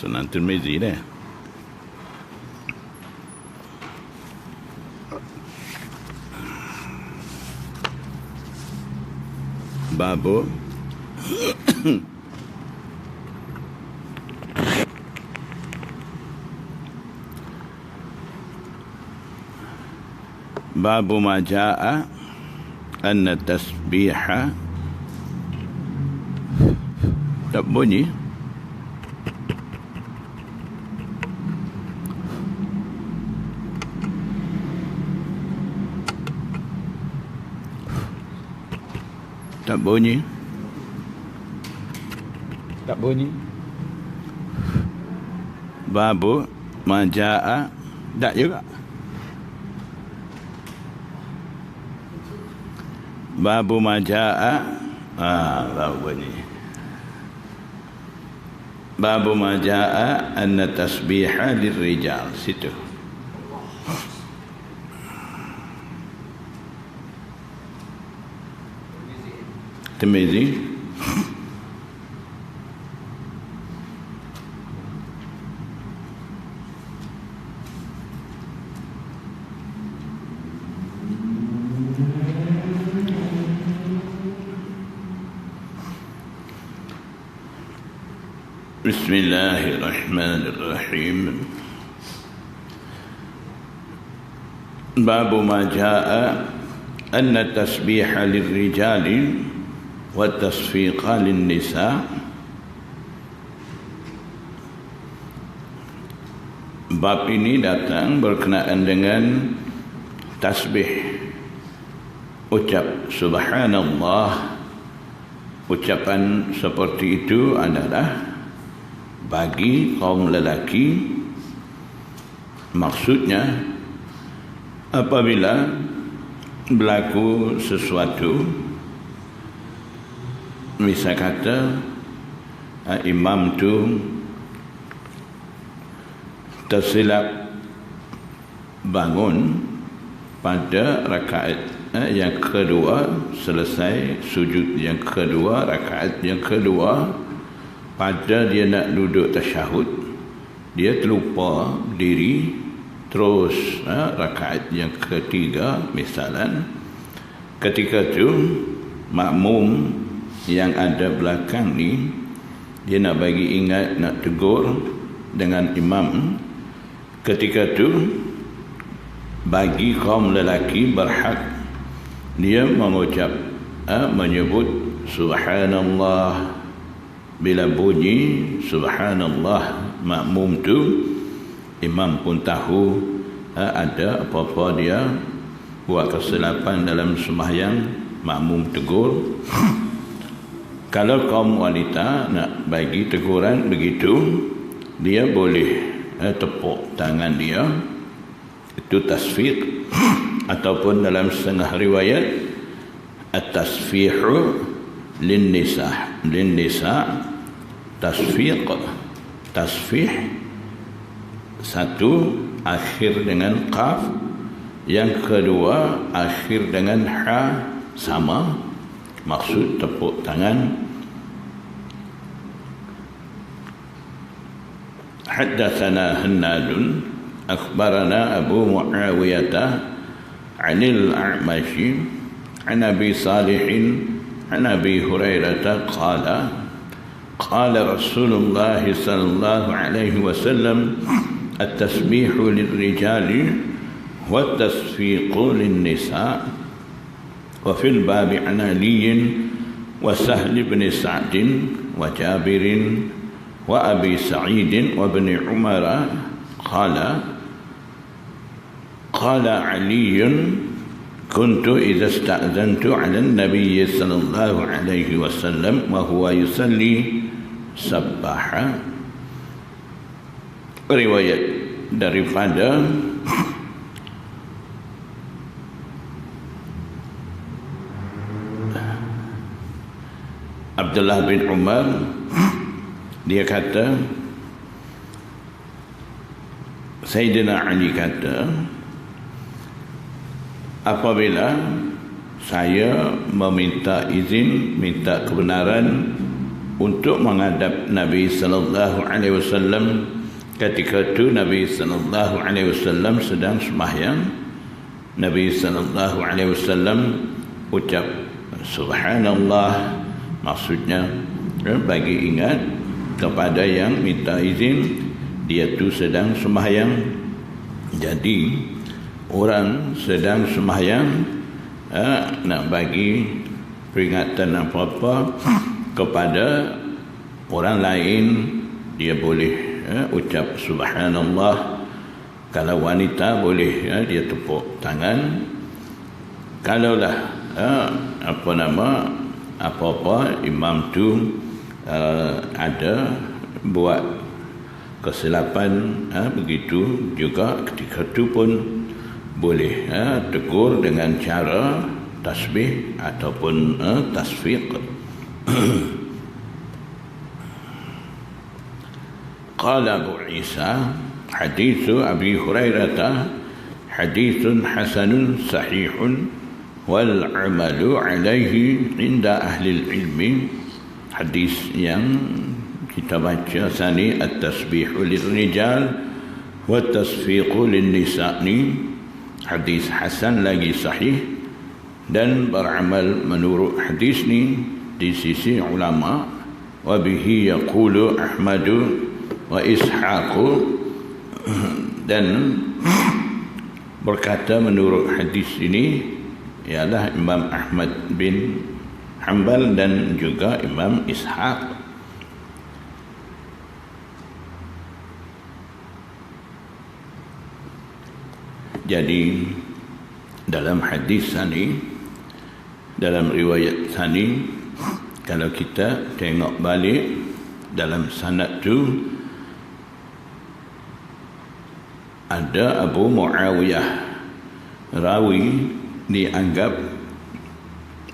Sunan Tirmizi dah. Babu Babu ma jaa anna tasbiha tak bunyi. Tak bunyi. Tak bunyi. Babu ma jaa tak juga. Babu ma jaa tak bunyi. Babu ma jaa anna tasbiha lirrijal, situ. Tirmizi. Bismillahirrahmanirrahim. Babu ma jaa anna tasbiha lirrijali wa tasfiqa linnisa. Bab ini datang berkenaan dengan tasbih, ucap subhanallah. Ucapan seperti itu adalah bagi kaum lelaki. Maksudnya apabila berlaku sesuatu, misal kata imam tu tersilap bangun pada rakaat yang kedua, selesai sujud yang kedua, rakaat yang kedua, pada dia nak duduk tasyahud, dia terlupa diri, terus rakaat yang ketiga misalan, ketika tu makmum yang ada belakang ni, dia nak bagi ingat, nak tegur dengan imam. Ketika tu bagi kaum lelaki berhak dia mengucap, menyebut subhanallah. Bila bunyi subhanallah, makmum tu, imam pun tahu ada apa-apa dia buat kesilapan dalam sembahyang, makmum tegur. Kalau kaum wanita nak bagi teguran begitu, dia boleh tepuk tangan dia, itu tasfiq. Ataupun dalam setengah riwayat at-tasfihu linnisa. Linnisa tasfiq, tasfih satu akhir dengan qaf, yang kedua akhir dengan ha, sama maksud tepuk tangan. Haddatsana Hannadun akhbarana Abu Muawiyah anil A'mashi an Abi Salihin an Abi Hurairah qala qala Rasulullah sallallahu alaihi wasallam at-tasbihu lirrijali wa at-tasfiqu lin-nisa wa fil babi an Ali wa Sahl ibn Sa'd wa Jabir wa Abi Sa'id wa ibn Umar qala قال علي كنت إذا استأذنت على النبي صلى الله عليه وسلم وهو يصلي سبح. Riwayat daripada Abdullah bin Umar, dia kata Sayyidina Ali kata, apabila saya meminta izin, minta kebenaran untuk menghadap Nabi sallallahu alaihi wasallam. Ketika itu Nabi sallallahu alaihi wasallam sedang sembahyang. Nabi sallallahu alaihi wasallam ucap subhanallah, maksudnya bagi ingat kepada yang minta izin dia tu sedang sembahyang. Jadi orang sedang sembahyang nak bagi peringatan apa-apa kepada orang lain, dia boleh ucap subhanallah. Kalau wanita boleh dia tepuk tangan. Kalaulah apa-apa imam tu ada buat kesilapan, begitu juga ketika itu pun boleh tegur dengan cara tasbih ataupun tasfiq. Qala Abu Isa hadithu Abi Hurairah hadithun hasanun sahihun wal amalu alaihi inda ahli ilmi. Hadis yang kita baca sani at-tasbihu lirrijal wa tasfiqu lin-nisa' ni hadis hasan lagi sahih dan beramal menurut hadis ni di sisi ulama. Wa bihi yaqulu Ahmadu wa Ishaqu, dan berkata menurut hadis ini ialah Imam Ahmad bin Hanbal dan juga Imam Ishaq. Jadi dalam hadis ini, dalam riwayat ini, kalau kita tengok balik dalam sanad tu ada Abu Muawiyah, rawi dianggap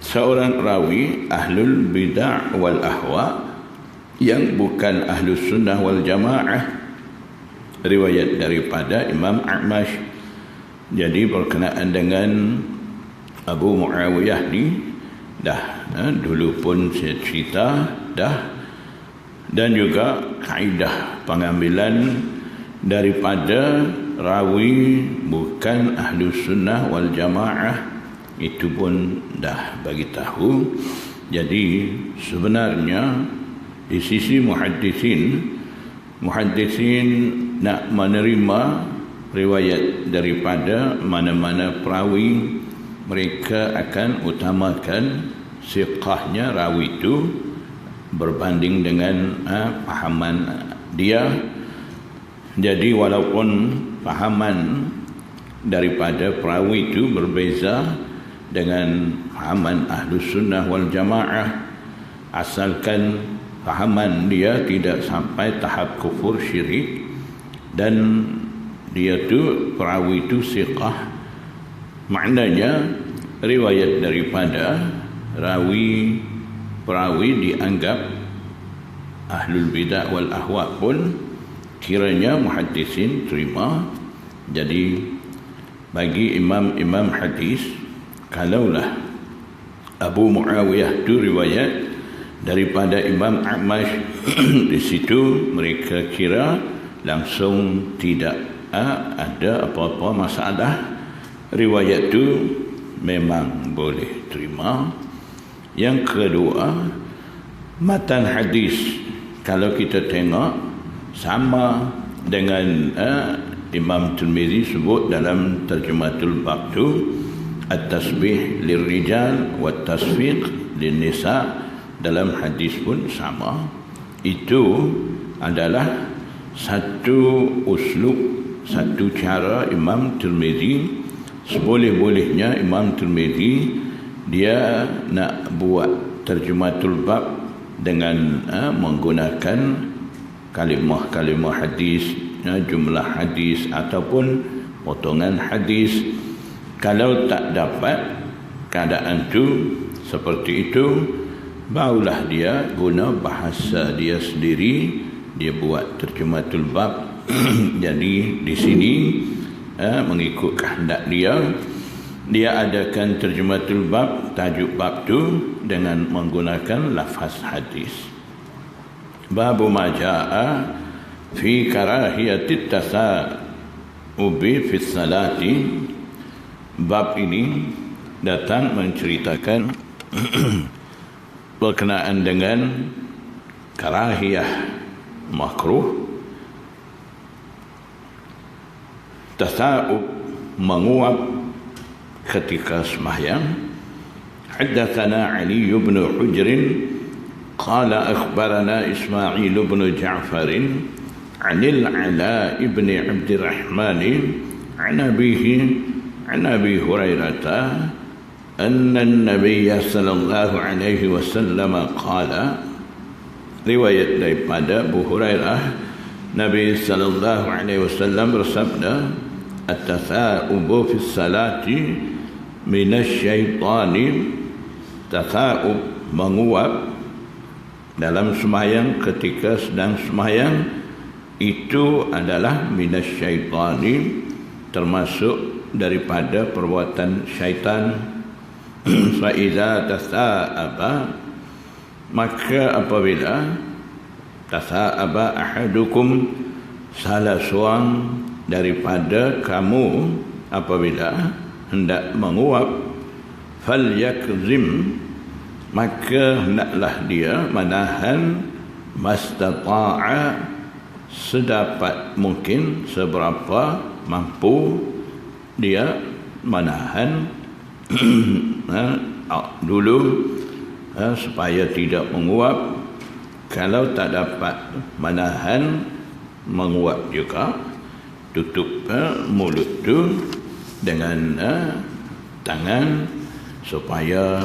seorang rawi ahlul bid'ah wal ahwa yang bukan ahlus sunnah wal jamaah. Riwayat daripada Imam A'mash. Jadi berkenaan dengan Abu Muawiyah ni dah dulu pun saya cerita dah, dan juga kaedah pengambilan daripada rawi bukan ahlus sunnah wal jamaah itu pun dah bagi tahu. Jadi sebenarnya di sisi muhaddisin nak menerima riwayat daripada mana-mana perawi, mereka akan utamakan siqahnya rawi itu berbanding dengan pahaman dia. Jadi walaupun pahaman daripada perawi itu berbeza dengan pahaman ahlus sunnah wal jamaah, asalkan pahaman dia tidak sampai tahap kufur syirik dan dia tu perawi itu siqah, maknanya riwayat daripada perawi dianggap ahlul bidah wal ahwa pun kiranya muhaddisin terima. Jadi bagi imam-imam hadis, kalaulah Abu Muawiyah itu riwayat daripada Imam A'mash di situ mereka kira langsung tidak ada apa-apa masalah, riwayat itu memang boleh terima. Yang kedua, matan hadis kalau kita tengok sama dengan Imam Tirmizi sebut dalam Tarjumatul Bab tu, at-tasbih lirrijal wa tasfiq lin-nisa, dalam hadis pun sama. Itu adalah satu uslub, satu cara Imam Tirmizi. Seboleh-bolehnya Imam Tirmizi dia nak buat Tarjumatul Bab dengan menggunakan kalimah-kalimah hadis, jumlah hadis ataupun potongan hadis. Kalau tak dapat keadaan itu seperti itu, barulah dia guna bahasa dia sendiri, dia buat Tarjumatul Bab. Jadi di sini mengikut kehendak dia adakan Tarjumatul Bab, tajuk bab tu dengan menggunakan lafaz hadis. Babu ma jaa fi karahiyatit tasa'ubi fi salati. Bab ini datang menceritakan berkenaan dengan karahiyah, makruh, tasa'ub, menguap ketika sembahyang. Haddatsana Ali bin Hujr qala akhbarana Ismail bin Ja'far an al-Ala ibn Abd الرحمن عن أبيه عن أبي هريرة أن النبي صلى الله عليه وسلم قال. Riwayat daripada Abu Hurairah, Nabi sallallahu alaihi wasallam bersabda, at-tasa'ubu fi salati minasyaitani. Tasa'ub, menguap dalam sembahyang, ketika sedang sembahyang, itu adalah minasyaitani, termasuk daripada perbuatan syaitan. Fa iza tasa'aba, maka apabila tasa'aba ahadukum, salah seorang daripada kamu apabila hendak menguap, falyakzim, maka hendaklah dia menahan, mastata'a, sedapat mungkin, seberapa mampu dia menahan dulu, supaya tidak menguap. Kalau tak dapat menahan, menguap juga, tutup mulut tu dengan tangan, supaya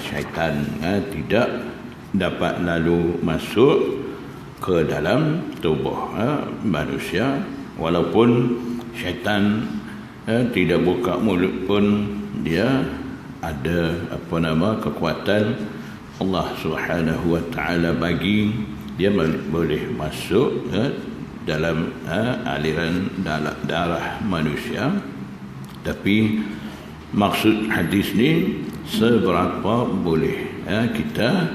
syaitan tidak dapat lalu masuk ke dalam tubuh manusia. Walaupun syaitan tidak buka mulut pun, dia ada kekuatan Allah Subhanahu wa taala bagi dia boleh masuk dalam aliran darah manusia. Tapi maksud hadis ni, seberapa boleh kita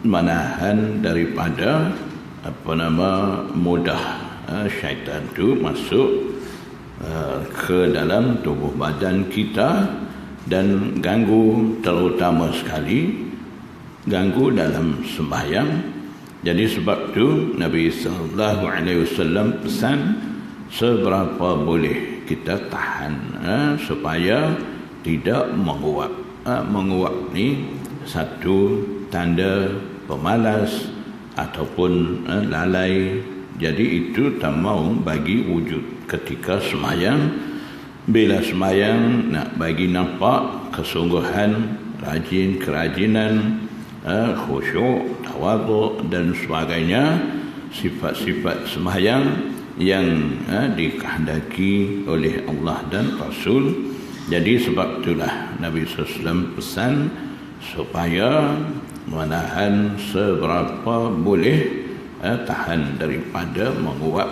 menahan daripada mudah syaitan tu masuk ke dalam tubuh badan kita dan ganggu, terutama sekali ganggu dalam sembahyang. Jadi sebab tu Nabi sallallahu alaihi wasallam pesan seberapa boleh kita tahan supaya tidak menguap. Menguap ni satu tanda pemalas ataupun lalai. Jadi itu tak mau bagi wujud ketika sembahyang. Bila sembahyang nak bagi nampak kesungguhan, rajin, kerajinan, khusyuk, tawaduk dan sebagainya, sifat-sifat sembahyang yang dikehendaki oleh Allah dan Rasul. Jadi sebab itulah Nabi SAW pesan supaya menahan seberapa boleh tahan daripada menguap.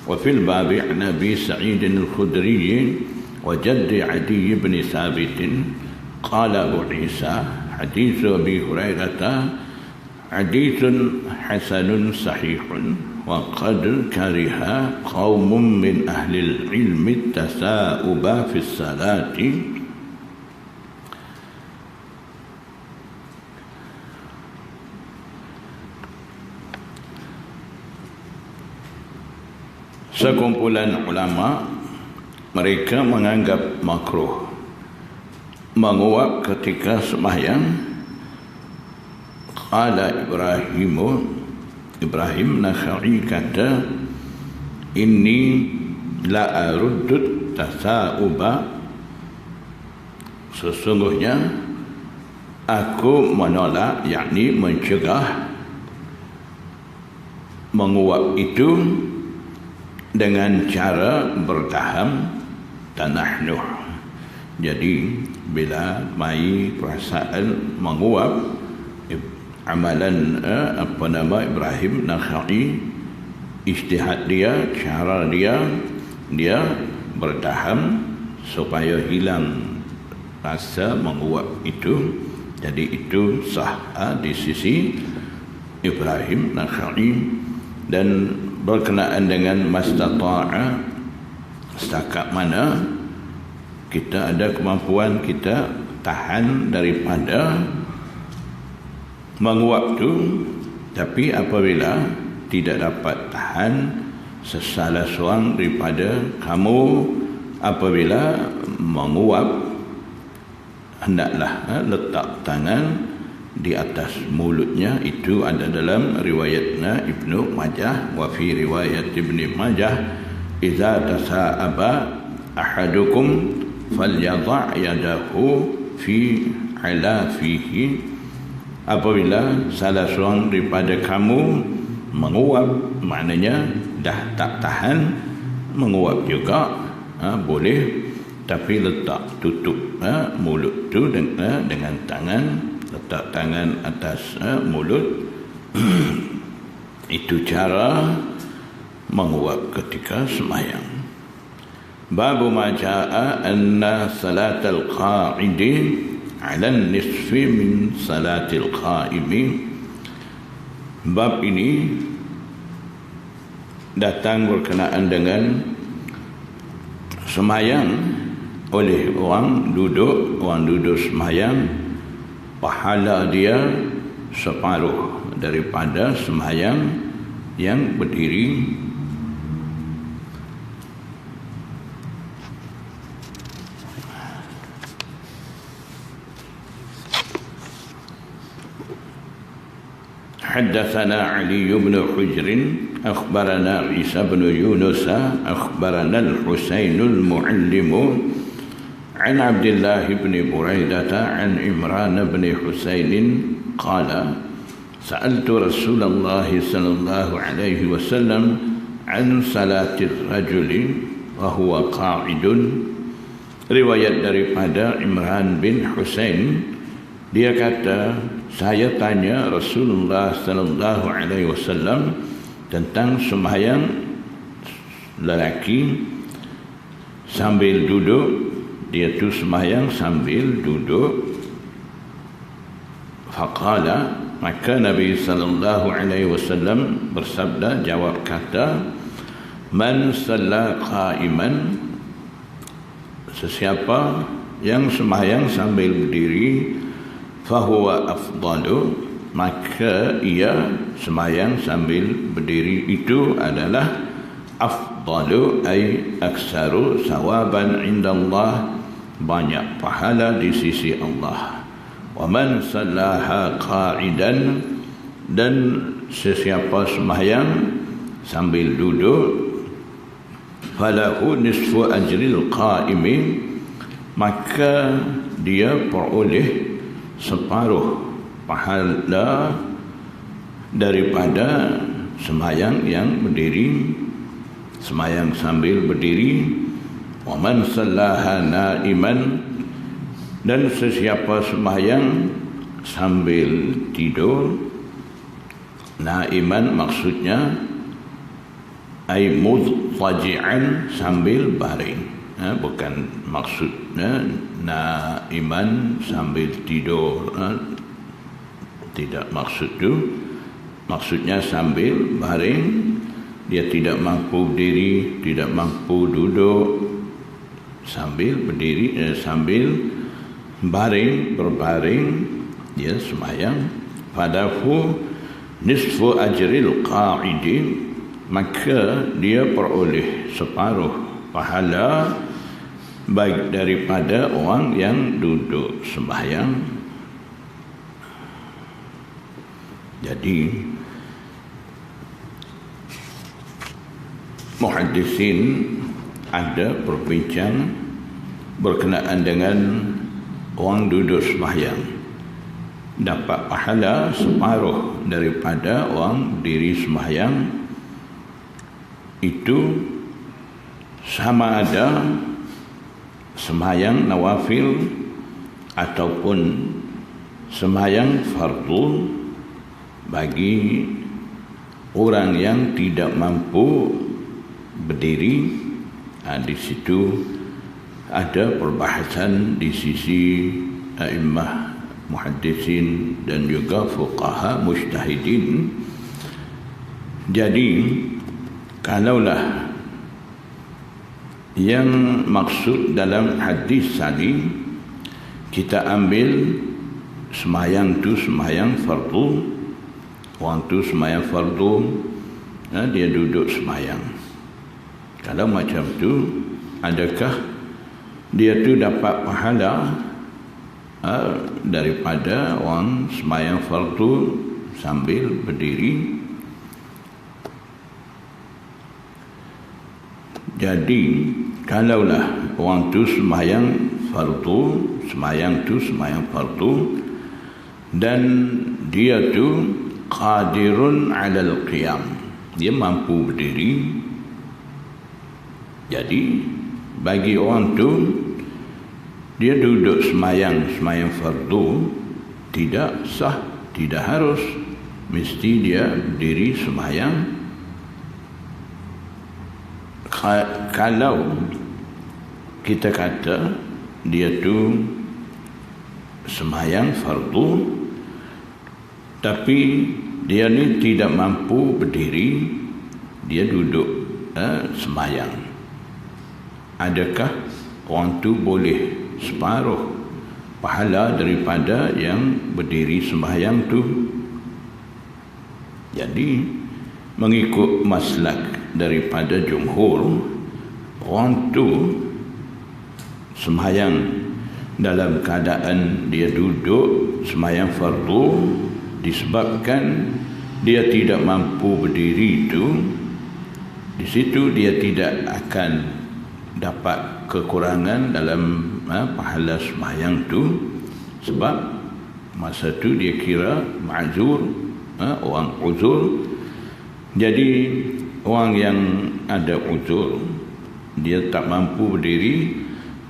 Wa fil babi an Abi Sa'id al-Khudri wa jaddi Adi ibn Thabit qala Abu Isa hadits Abi Hurairah haditsun hasanun sahihun wa qad kariha qaumun min ahli al-ilmi tasa'uba fi salati. Sekumpulan ulama mereka menganggap makruh menguap ketika sembahyang. Qala Ibrahim Nakhai kata, inni la aruddu tasa'uba, sesungguhnya aku menolak, yakni mencegah menguap itu dengan cara berdaham tanahnuh. Jadi bila mai perasaan menguap, amalan Ibrahim Nakhai, ijtihad dia, cara dia berdaham supaya hilang rasa menguap itu. Jadi itu sah di sisi Ibrahim Nakhai, dan berkenaan dengan mastata'a, setakat mana kita ada kemampuan kita tahan daripada menguap tu. Tapi apabila tidak dapat tahan, sesalah seorang daripada kamu apabila menguap, hendaklah letak tangan di atas mulutnya. Itu ada dalam riwayatnya Ibnu Majah. Wa fi riwayat Ibnu Majah, idza tasa'aba ahadukum falyadha' yadahu fi alafihi. Apabila salah seorang daripada kamu menguap, maknanya dah tak tahan menguap juga, boleh, tapi letak tutup mulut tu dengan tangan. Letak tangan atas mulut. Itu cara menguap ketika sembahyang. Babu ma jaa anna salatal qa'idi 'ala nisfi min salatil qa'imi. Bab ini datang berkenaan dengan sembahyang oleh orang duduk sembahyang, pahala dia separuh daripada sembahyang yang berdiri. حدثنا علي بن حجر أخبرنا عيسى بن يونس أخبرنا الحسين المعلم عن عبد الله بن بريدة عن عمران بن حسين قال سألت رسول الله صلى الله عليه وسلم عن صلاة الرجل وهو قاعد. Riwayat daripada Imran bin Husain, dia kata, saya tanya Rasulullah sallallahu alaihi wasallam tentang sembahyang lelaki sambil duduk. Dia tu sembahyang sambil duduk. Faqala, maka Nabi sallallahu alaihi wasallam bersabda, jawab kata, man shalla qa'iman, sesiapa yang sembahyang sambil berdiri, fahuwa afdalu, maka ia sembahyang sambil berdiri itu adalah afdalu, ay aksaru sawaban indallah, banyak pahala di sisi Allah. Wa man sallaha qa'idan, dan sesiapa sembahyang sambil duduk, falahu nisfu ajril qa'imi, maka dia peroleh separuh pahala daripada sembahyang yang berdiri, sembahyang sambil berdiri. Wa man sallaha na'iman, dan sesiapa sembahyang sambil tidur. Na'iman maksudnya ay mudtaji'an, sambil baring, bukan maksudnya na'iman sambil tidur, tidak maksud itu. Maksudnya sambil baring, dia tidak mampu berdiri, tidak mampu duduk, sambil berdiri, sambil baring, berbaring, dia sembahyang. Fadahu nisfu ajril qa'idi, maka dia peroleh separuh pahala baik daripada orang yang duduk sembahyang. Jadi muhaddisin ada berbincang berkenaan dengan orang duduk sembahyang dapat pahala separuh daripada orang berdiri sembahyang. Itu sama ada sembahyang nawafil ataupun sembahyang fardu bagi orang yang tidak mampu berdiri. Di situ ada perbahasan di sisi a'immah muhaddisin dan juga fuqaha mujtahidin. Jadi kalaulah yang maksud dalam hadis tadi kita ambil semayang tu semayang fardu, orang tu semayang fardu, dia duduk semayang. Kalau macam tu, adakah dia tu dapat pahala daripada orang semayang fardu sambil berdiri? Jadi kalaulah orang tu semayang fardu dan dia tu qadirun 'alal qiyam, dia mampu berdiri, jadi bagi orang tu dia duduk semayang fardu tidak sah, tidak harus mesti dia berdiri semayang. Kalau kita kata dia tu semayang fardu tapi dia ni tidak mampu berdiri, dia duduk semayang, adakah orang tu boleh separuh pahala daripada yang berdiri sembahyang tu? Jadi mengikut maslak daripada jumhur, orang tu sembahyang dalam keadaan dia duduk sembahyang fardu disebabkan dia tidak mampu berdiri itu, di situ dia tidak akan dapat kekurangan dalam pahala sembahyang tu, sebab masa tu dia kira ma'zur, orang uzur. Jadi orang yang ada uzur, dia tak mampu berdiri,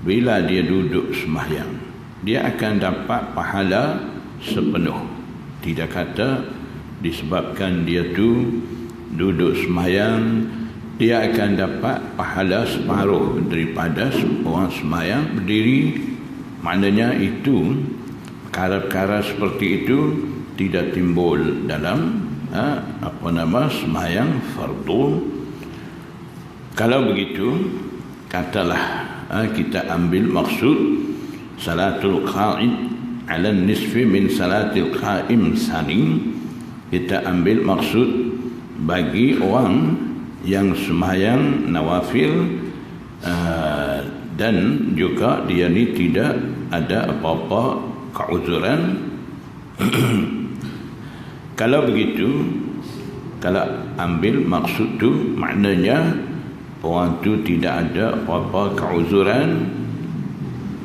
bila dia duduk sembahyang dia akan dapat pahala sepenuh. Tidak kata disebabkan dia tu duduk sembahyang dia akan dapat pahala separuh daripada orang sembahyang berdiri. Maknanya itu perkara-perkara seperti itu tidak timbul dalam sembahyang fardu. Kalau begitu, katalah kita ambil maksud salatul qa'id ala nisfi min salatil qa'im sani, kita ambil maksud bagi orang yang sembahyang nawafil dan juga dia ni tidak ada apa-apa keuzuran. Kalau begitu, kalau ambil maksud tu, maknanya orang tu tidak ada apa-apa keuzuran,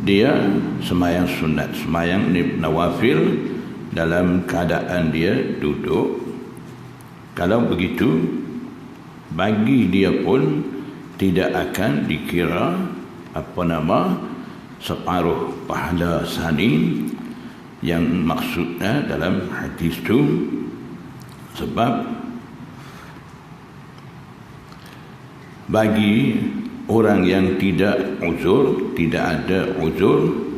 dia sembahyang sunat, sembahyang nawafil dalam keadaan dia duduk. Kalau begitu, bagi dia pun tidak akan dikira separuh pahala sani yang maksudnya dalam hadis tu, sebab bagi orang yang tidak uzur, tidak ada uzur,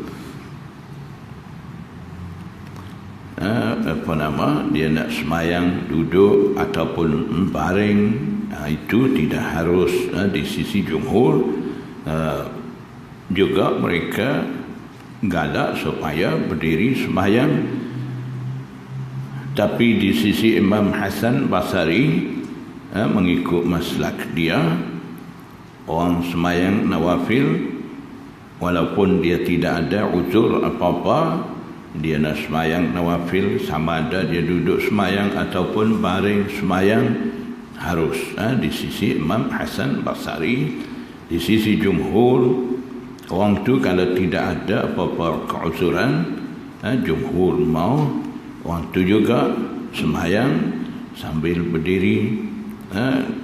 dia nak semayang duduk ataupun baring, itu tidak harus. Di sisi jumhur juga mereka galak supaya berdiri sembahyang, tapi di sisi Imam Hasan Basri mengikut maslak dia, orang sembahyang nawafil walaupun dia tidak ada uzur apa-apa, dia nak sembahyang nawafil sama ada dia duduk sembahyang ataupun baring sembahyang harus. Di sisi Imam Hasan Basri. Di sisi jumhur, orang tu kalau tidak ada apa-apa keuzuran, jumhur mau orang tu juga sembahyang sambil berdiri,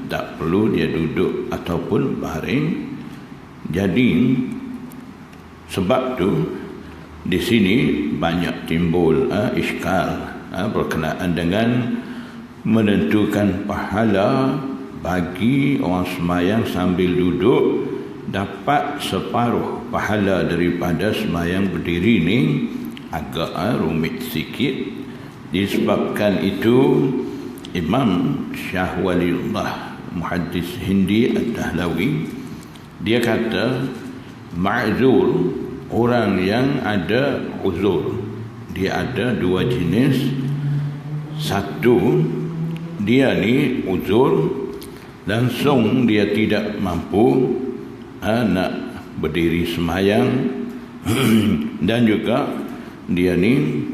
tak perlu dia duduk ataupun baring. Jadi sebab tu di sini banyak timbul iskal berkenaan dengan menentukan pahala bagi orang sembahyang sambil duduk dapat separuh pahala daripada sembahyang berdiri ni, agak rumit sikit. Disebabkan itu Imam Syah Waliullah Muhaddis Hindi Ad-Dahlawi dia kata ma'zur, orang yang ada uzur, dia ada dua jenis. Satu, dia ni uzur langsung dia tidak mampu nak berdiri sembahyang dan juga dia ni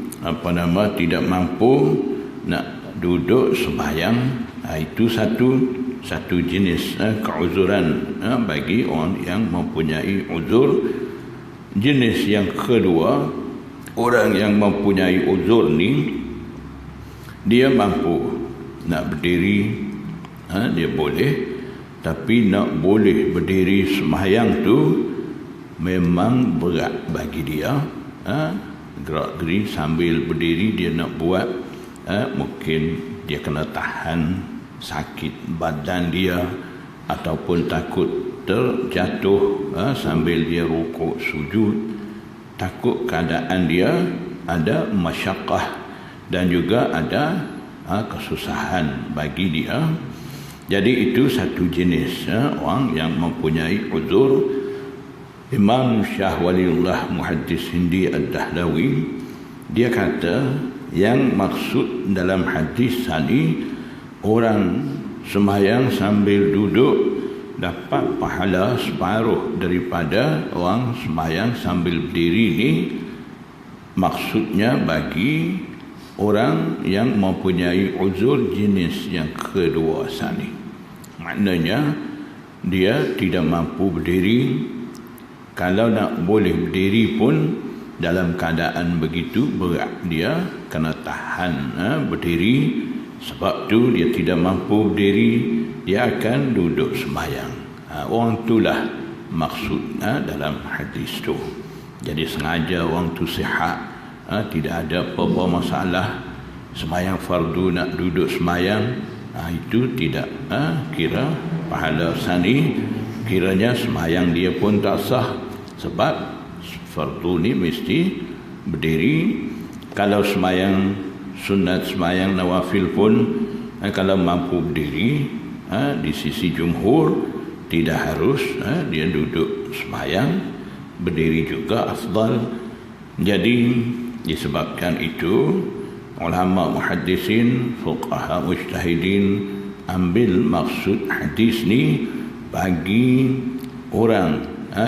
tidak mampu nak duduk sembahyang. Itu satu jenis keuzuran bagi orang yang mempunyai uzur. Jenis yang kedua, orang yang mempunyai uzur ni dia mampu nak berdiri, dia boleh, tapi nak boleh berdiri sembahyang tu memang berat bagi dia. Gerak-geri sambil berdiri dia nak buat, mungkin dia kena tahan sakit badan dia, ataupun takut terjatuh sambil dia rukuk sujud, takut keadaan dia ada masyaqqah dan juga ada kesusahan bagi dia. Jadi itu satu jenis orang yang mempunyai uzur. Imam Syah Waliullah Muhaddis Hindi Ad-Dahlawi dia kata yang maksud dalam hadis tadi, orang sembahyang sambil duduk dapat pahala separuh daripada orang sembahyang sambil berdiri ni, maksudnya bagi orang yang mempunyai uzur jenis yang kedua tadi. Maknanya dia tidak mampu berdiri. Kalau nak boleh berdiri pun dalam keadaan begitu berat, dia kena tahan berdiri. Sebab tu dia tidak mampu berdiri, dia akan duduk sembahyang. Orang itulah maksud dalam hadis tu. Jadi sengaja orang tu sihat, tidak ada apa-apa masalah, sembahyang fardu nak duduk sembahyang, itu tidak kira pahala sani. Kiranya sembahyang dia pun tak sah, sebab fardu ni mesti berdiri. Kalau sembahyang sunat, sembahyang nawafil pun kalau mampu berdiri, di sisi jumhur tidak harus dia duduk sembahyang, berdiri juga afdal. Jadi disebabkan itu ulama muhaddisin, fuqaha mujtahidin ambil maksud hadis ni bagi orang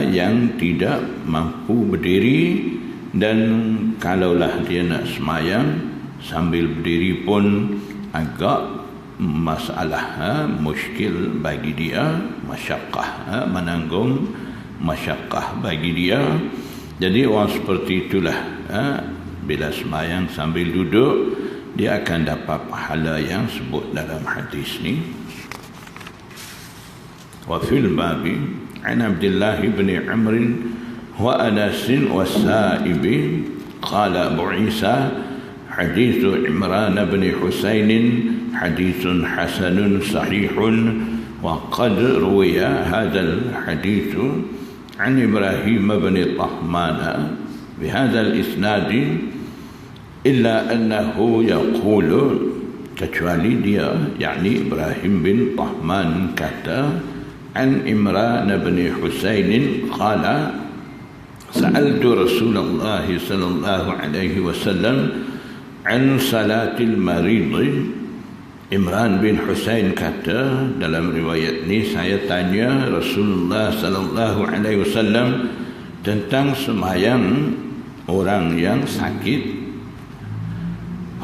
yang tidak mampu berdiri, dan kalaulah dia nak sembahyang sambil berdiri pun agak masalah, muskil bagi dia, masyaqqah, menanggung masyaqqah bagi dia. Jadi orang seperti itulah bila sembahyang sambil duduk dia akan dapat pahala yang sebut dalam hadis ni. وفي الباب عن عبد الله بن عمرو وأنس والسائب قال أبو عيسى حديث عمران بن حسين حديث حسن صحيح، وقد روي هذا الحديث عن إبراهيم بن طهمان بهذا الإسناد إلا أنه يقول، kecuali dia yakni Ibrahim bin Tahman kata عن عمران بن حسين قال سألت رسول الله صلى الله عليه وسلم عن صلاة المريض. Imran bin Husain kata dalam riwayat ni, saya tanya Rasulullah sallallahu alaihi wasallam tentang sembahyang orang yang sakit.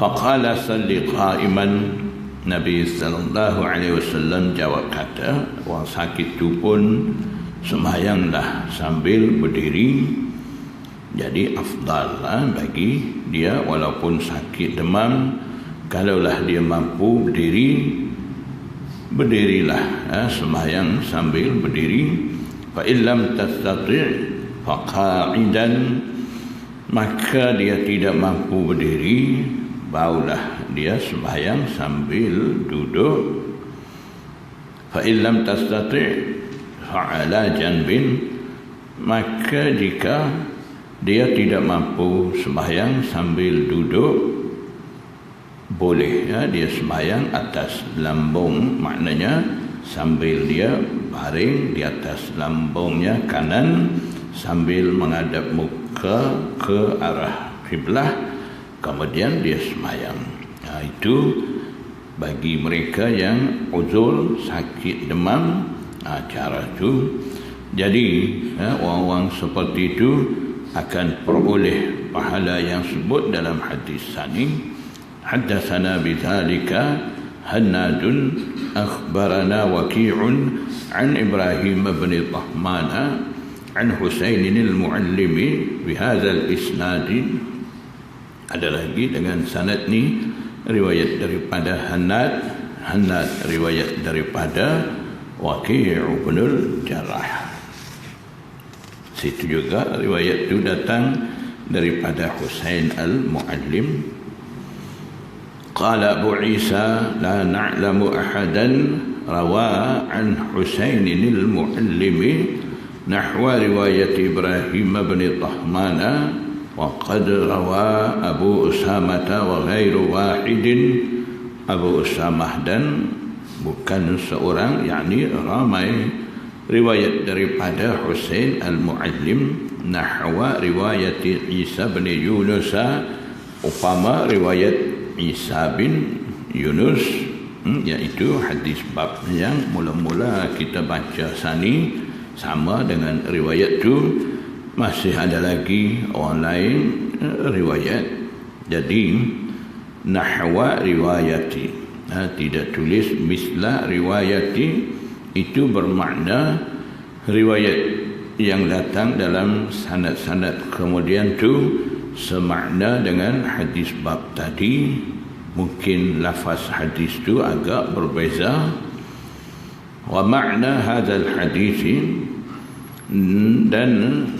Faqala salli qa'iman. Nabi sallallahu alaihi wasallam jawab kata, orang sakit tu pun sembahyanglah sambil berdiri. Jadi afdal bagi dia walaupun sakit demam, kalaulah dia mampu berdiri, berdirilah sembahyang sambil berdiri. Fa illam tastati' fa qa'idan, maka dia tidak mampu berdiri, barulah dia sembahyang sambil duduk. Fa illam tastati' fa ala janbin, maka jika dia tidak mampu sembahyang sambil duduk, boleh ya, dia sembahyang atas lambung, maknanya sambil dia baring di atas lambungnya kanan sambil menghadap muka ke arah kiblah, kemudian dia sembahyang. Itu bagi mereka yang uzur, sakit demam, cara itu. Jadi orang-orang seperti itu akan peroleh pahala yang sebut dalam hadis sani. Haddatsana bidzalika Hannadun akhbarana Waqi'un an Ibrahim bin Tahmana an Husain al-Muallimi bihadza al-isnad. Ada lagi dengan sanad ni riwayat daripada Hannad riwayat daripada Waqi' bin al-Jarrah. Situ juga riwayat itu datang daripada Husain al-Muallim. Qala Abu Isa la na'lamu ahadan rawa an Husain al-Muallim nahwa riwayat Ibrahim bin Tahmana wa qad rawa Abu Usamah wa ghairu wahidin. Abu Usamah dan bukan seorang, yakni ramai riwayat daripada Husain al-Muallim nahwa riwayat Isa bin Yunus, upama riwayat Isa bin Yunus, iaitu hadis bab yang mula-mula kita baca sani sama dengan riwayat tu. Masih ada lagi orang lain riwayat. Jadi nahwa riwayati, tidak tulis misla riwayati, itu bermakna riwayat yang datang dalam sanad-sanad kemudian tu semakna dengan hadis bab tadi. Mungkin lafaz hadis tu agak berbeza. Wa makna hadzal hadis, dan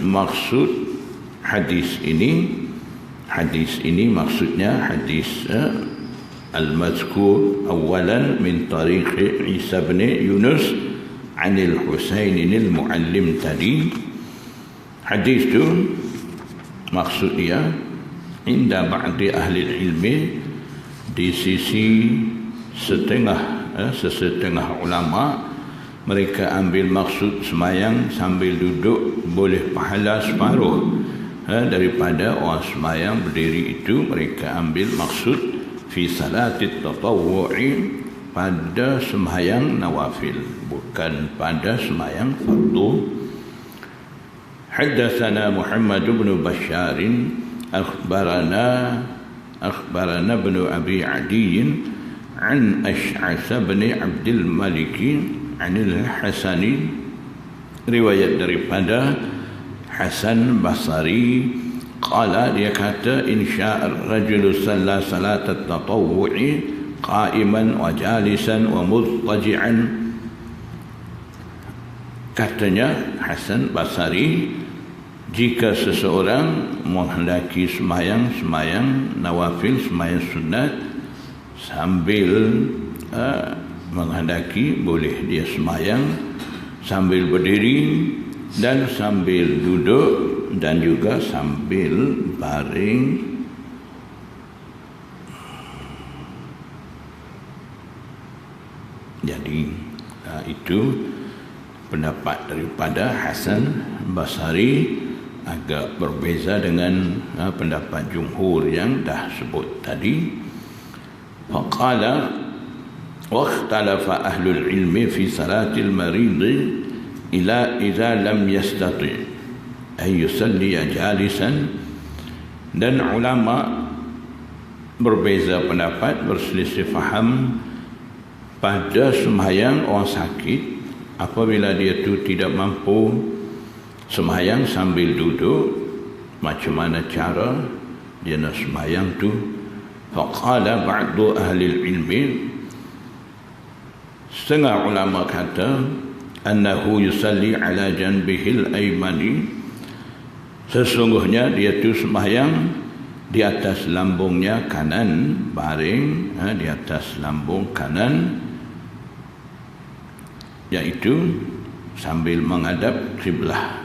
maksud hadis ini maksudnya hadis al-mazkur awalan min tariq Isa bin Yunus an al-Husain al-Muallim tadi. Hadis itu maksud dia inda ba'di ahli ilmi, di sisi sesetengah ulama, mereka ambil maksud semayang sambil duduk boleh pahala separuh daripada orang semayang berdiri. Itu mereka ambil maksud fi salatit tatawwu'i, pada sembahyang nawafil, bukan pada sembahyang fardu. Haddatsana Muhammad bin Bashar akhbarana ibn Abi Adi an Ash'ath bin Abdul Malik an al-Hasani, riwayat daripada Hasan Basri. Qala, dia kata, insya ar-rajulu salla salat at-tatawwu'i qa'iman wa jalisan wa mudtaji'an. Katanya Hasan Basri, jika seseorang menghendaki sembahyang nawafil, sembahyang sunat, sambil menghendaki, boleh dia sembahyang sambil berdiri dan sambil duduk dan juga sambil baring. Jadi itu pendapat daripada Hasan Basri, agak berbeza dengan pendapat jumhur yang dah sebut tadi. Faqala wa ikhtalafa ahlul ilmi fi salatil marid ila idza lam yastati ay yusalli jalisan. Dan ulama berbeza pendapat, berselisih faham pada sembahyang orang sakit, apabila dia tu tidak mampu sembahyang sambil duduk, macam mana cara dia nak sembahyang tu. Faqala ba'du ahli ilmi, setengah ulama kata, annahu yusalli ala janbihil aymani, sesungguhnya dia tu sembahyang di atas lambungnya kanan, baring di atas lambung kanan, iaitu sambil menghadap kiblah.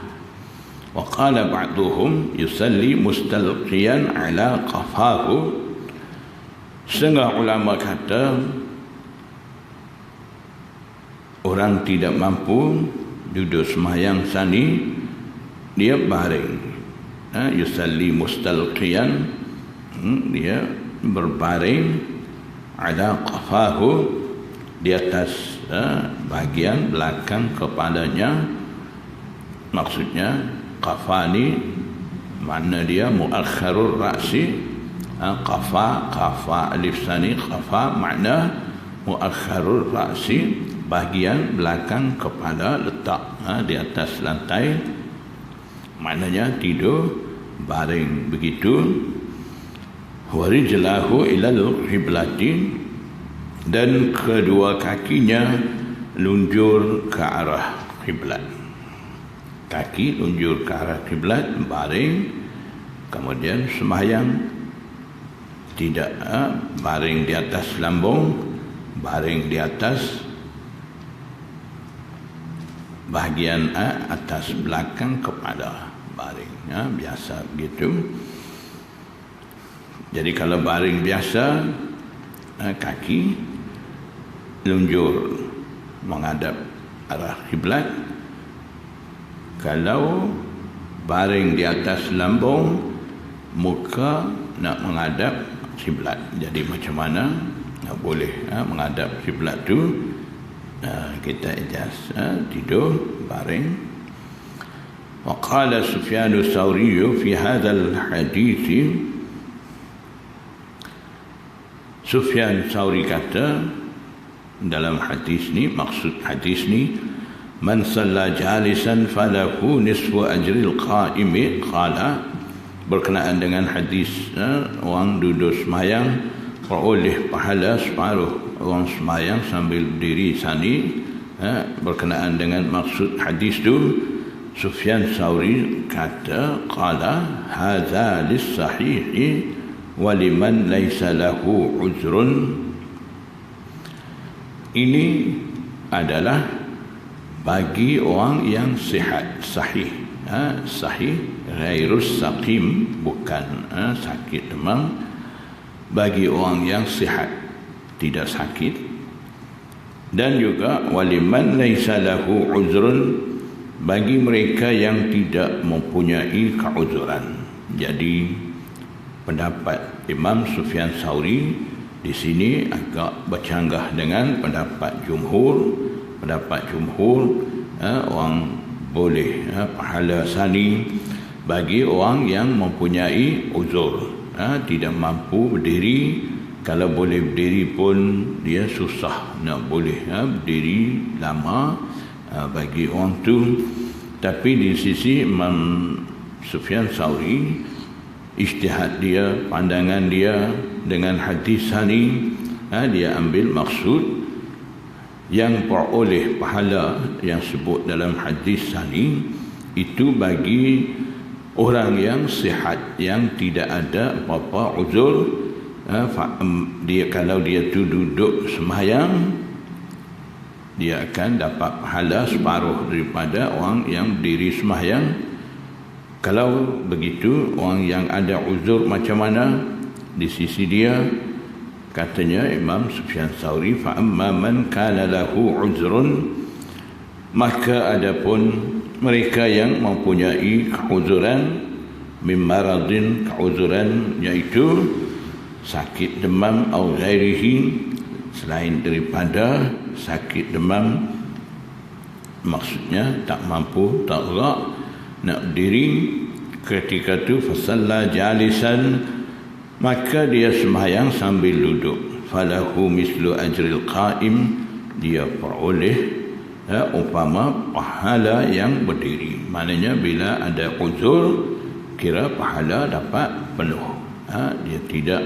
Wa qala ba'duhum yusalli mustalqiyan ala qafahu. Setengah ulama kata orang tidak mampu duduk sembahyang sani, dia baring. Yusalli mustalqiyan, dia berbaring ala qafahu, di atas bahagian belakang kepalanya. Maksudnya qafa ni makna dia muakhirul ra'si. Qafa alif sani, qafa makna muakhirul ra'si, bahagian belakang kepala letak di atas lantai, maknanya tidur baring begitu. Warijlahu ilal qiblati, dan kedua kakinya lunjur ke arah kiblat. Kaki lunjur ke arah kiblat, baring, kemudian sembahyang. Tidak baring di atas lambung, baring di atas bahagian atas belakang kepala, baring biasa begitu. Jadi kalau baring biasa, kaki lunjur menghadap arah kiblat. Kalau baring di atas lambung, muka nak menghadap kiblat. Jadi macam mana boleh menghadap kiblat tu? Kita ijaz tidur baring. Wa qala Sufyan ats-Tsauri fi hadzal hadits, Sufyan Tsauri kata dalam hadis ni, maksud hadis ni, man shalla jalisan falahu nisfu ajril qa'imi. Qala, berkenaan dengan hadis orang duduk semayang peroleh pahala separuh orang semayang sambil berdiri sani. Berkenaan dengan maksud hadis tu, Sufyan Tsauri kata, qala hadza lis-sahihi wa liman laysa lahu uzrun. Ini adalah bagi orang yang sihat, sahih. Sahih, ghairus saqim, bukan sakit demam. Bagi orang yang sihat, tidak sakit. Dan juga waliman laisa lahu uzrun, bagi mereka yang tidak mempunyai keuzuran. Jadi pendapat Imam Sufyan Tsauri di sini agak bercanggah dengan pendapat jumhur. Pendapat jumhur, orang boleh pahala sani bagi orang yang mempunyai uzur, tidak mampu berdiri. Kalau boleh berdiri pun dia susah nak boleh berdiri lama bagi orang tu. Tapi di sisi Imam Sufyan Tsauri, ijtihad dia, pandangan dia dengan hadis sani, dia ambil maksud yang peroleh pahala yang sebut dalam hadis sani itu bagi orang yang sihat, yang tidak ada apa-apa uzur. Dia kalau dia tu duduk sembahyang, dia akan dapat pahala separuh daripada orang yang berdiri sembahyang. Kalau begitu, orang yang ada uzur macam mana di sisi dia? Katanya Imam Sufyan Tsauri, fa amma man kana lahu uzrun, maka adapun mereka yang mempunyai keuzuran, min maradin, keuzuran iaitu sakit demam, atau ghairihi, selain daripada sakit demam, maksudnya tak mampu, tak gerak nak berdiri, ketika tu fasalla jalisan, maka dia sembahyang sambil duduk, falahu mislu ajril qa'im, dia peroleh umpama pahala yang berdiri. Maknanya bila ada uzur, kira pahala dapat penuh, dia tidak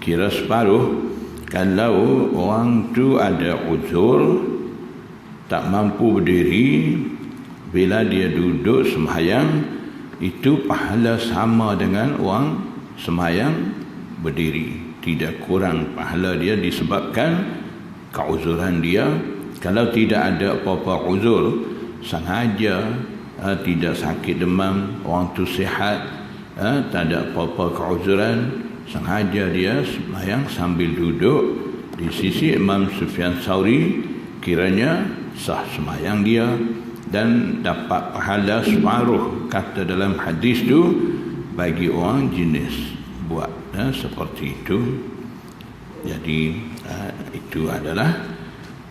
kira separuh. Kalau orang tu ada uzur, tak mampu berdiri, bila dia duduk sembahyang, itu pahala sama dengan orang sembahyang berdiri, tidak kurang pahala dia disebabkan keuzuran dia. Kalau tidak ada apa-apa uzur, sengaja tidak sakit demam, orang tu sihat, tak ada apa-apa keuzuran, sengaja dia sembahyang sambil duduk di sisi Imam Sufyan Tsauri, kiranya sah sembahyang dia dan dapat pahala separuh, kata dalam hadis tu, bagi orang jenis buat seperti itu. Jadi itu adalah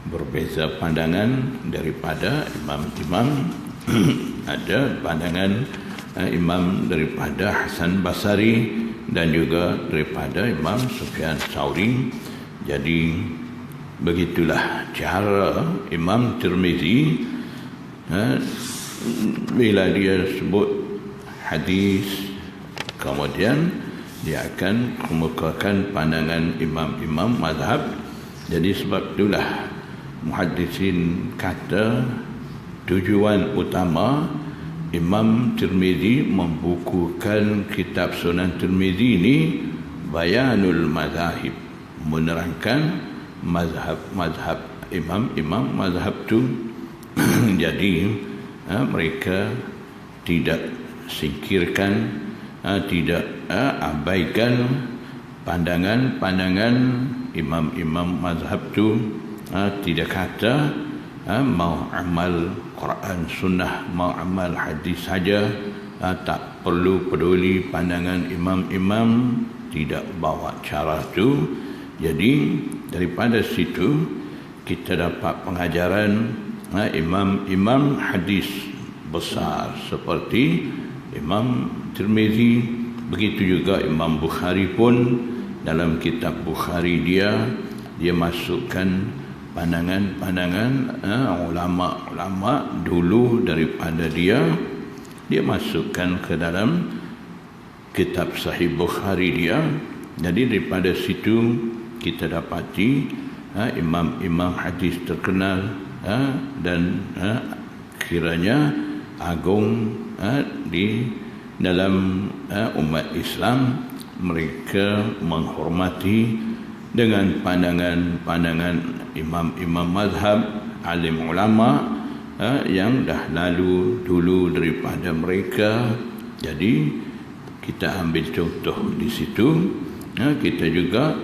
berbeza pandangan daripada imam-imam. Ada pandangan imam daripada Hasan Basri dan juga daripada Imam Sufyan Tsauri. Jadi begitulah cara Imam Tirmizi bila dia sebut hadis, kemudian dia akan kemukakan pandangan imam-imam mazhab. Jadi sebab itulah muhaddisin kata tujuan utama Imam Tirmizi membukukan kitab Sunan Tirmizi ini bayanul mazahib, menerangkan mazhab-mazhab imam-imam mazhab tu. Jadi mereka tidak singkirkan, tidak abaikan pandangan-pandangan imam-imam mazhab tu. Tidak kata mau amal Quran sunnah, mau amal hadis saja, tak perlu peduli pandangan imam-imam, tidak bawa cara tu. Jadi daripada situ kita dapat pengajaran imam-imam hadis besar seperti Imam Tirmizi. Begitu juga Imam Bukhari pun dalam kitab Bukhari dia masukkan pandangan-pandangan ulama-ulama dulu daripada dia masukkan ke dalam kitab Sahih Bukhari dia. Jadi daripada situ kita dapati imam-imam hadis terkenal dan kiranya agung di dalam umat Islam. Mereka menghormati dengan pandangan-pandangan imam-imam mazhab, alim ulama yang dah lalu dulu daripada mereka. Jadi kita ambil contoh di situ. Kita juga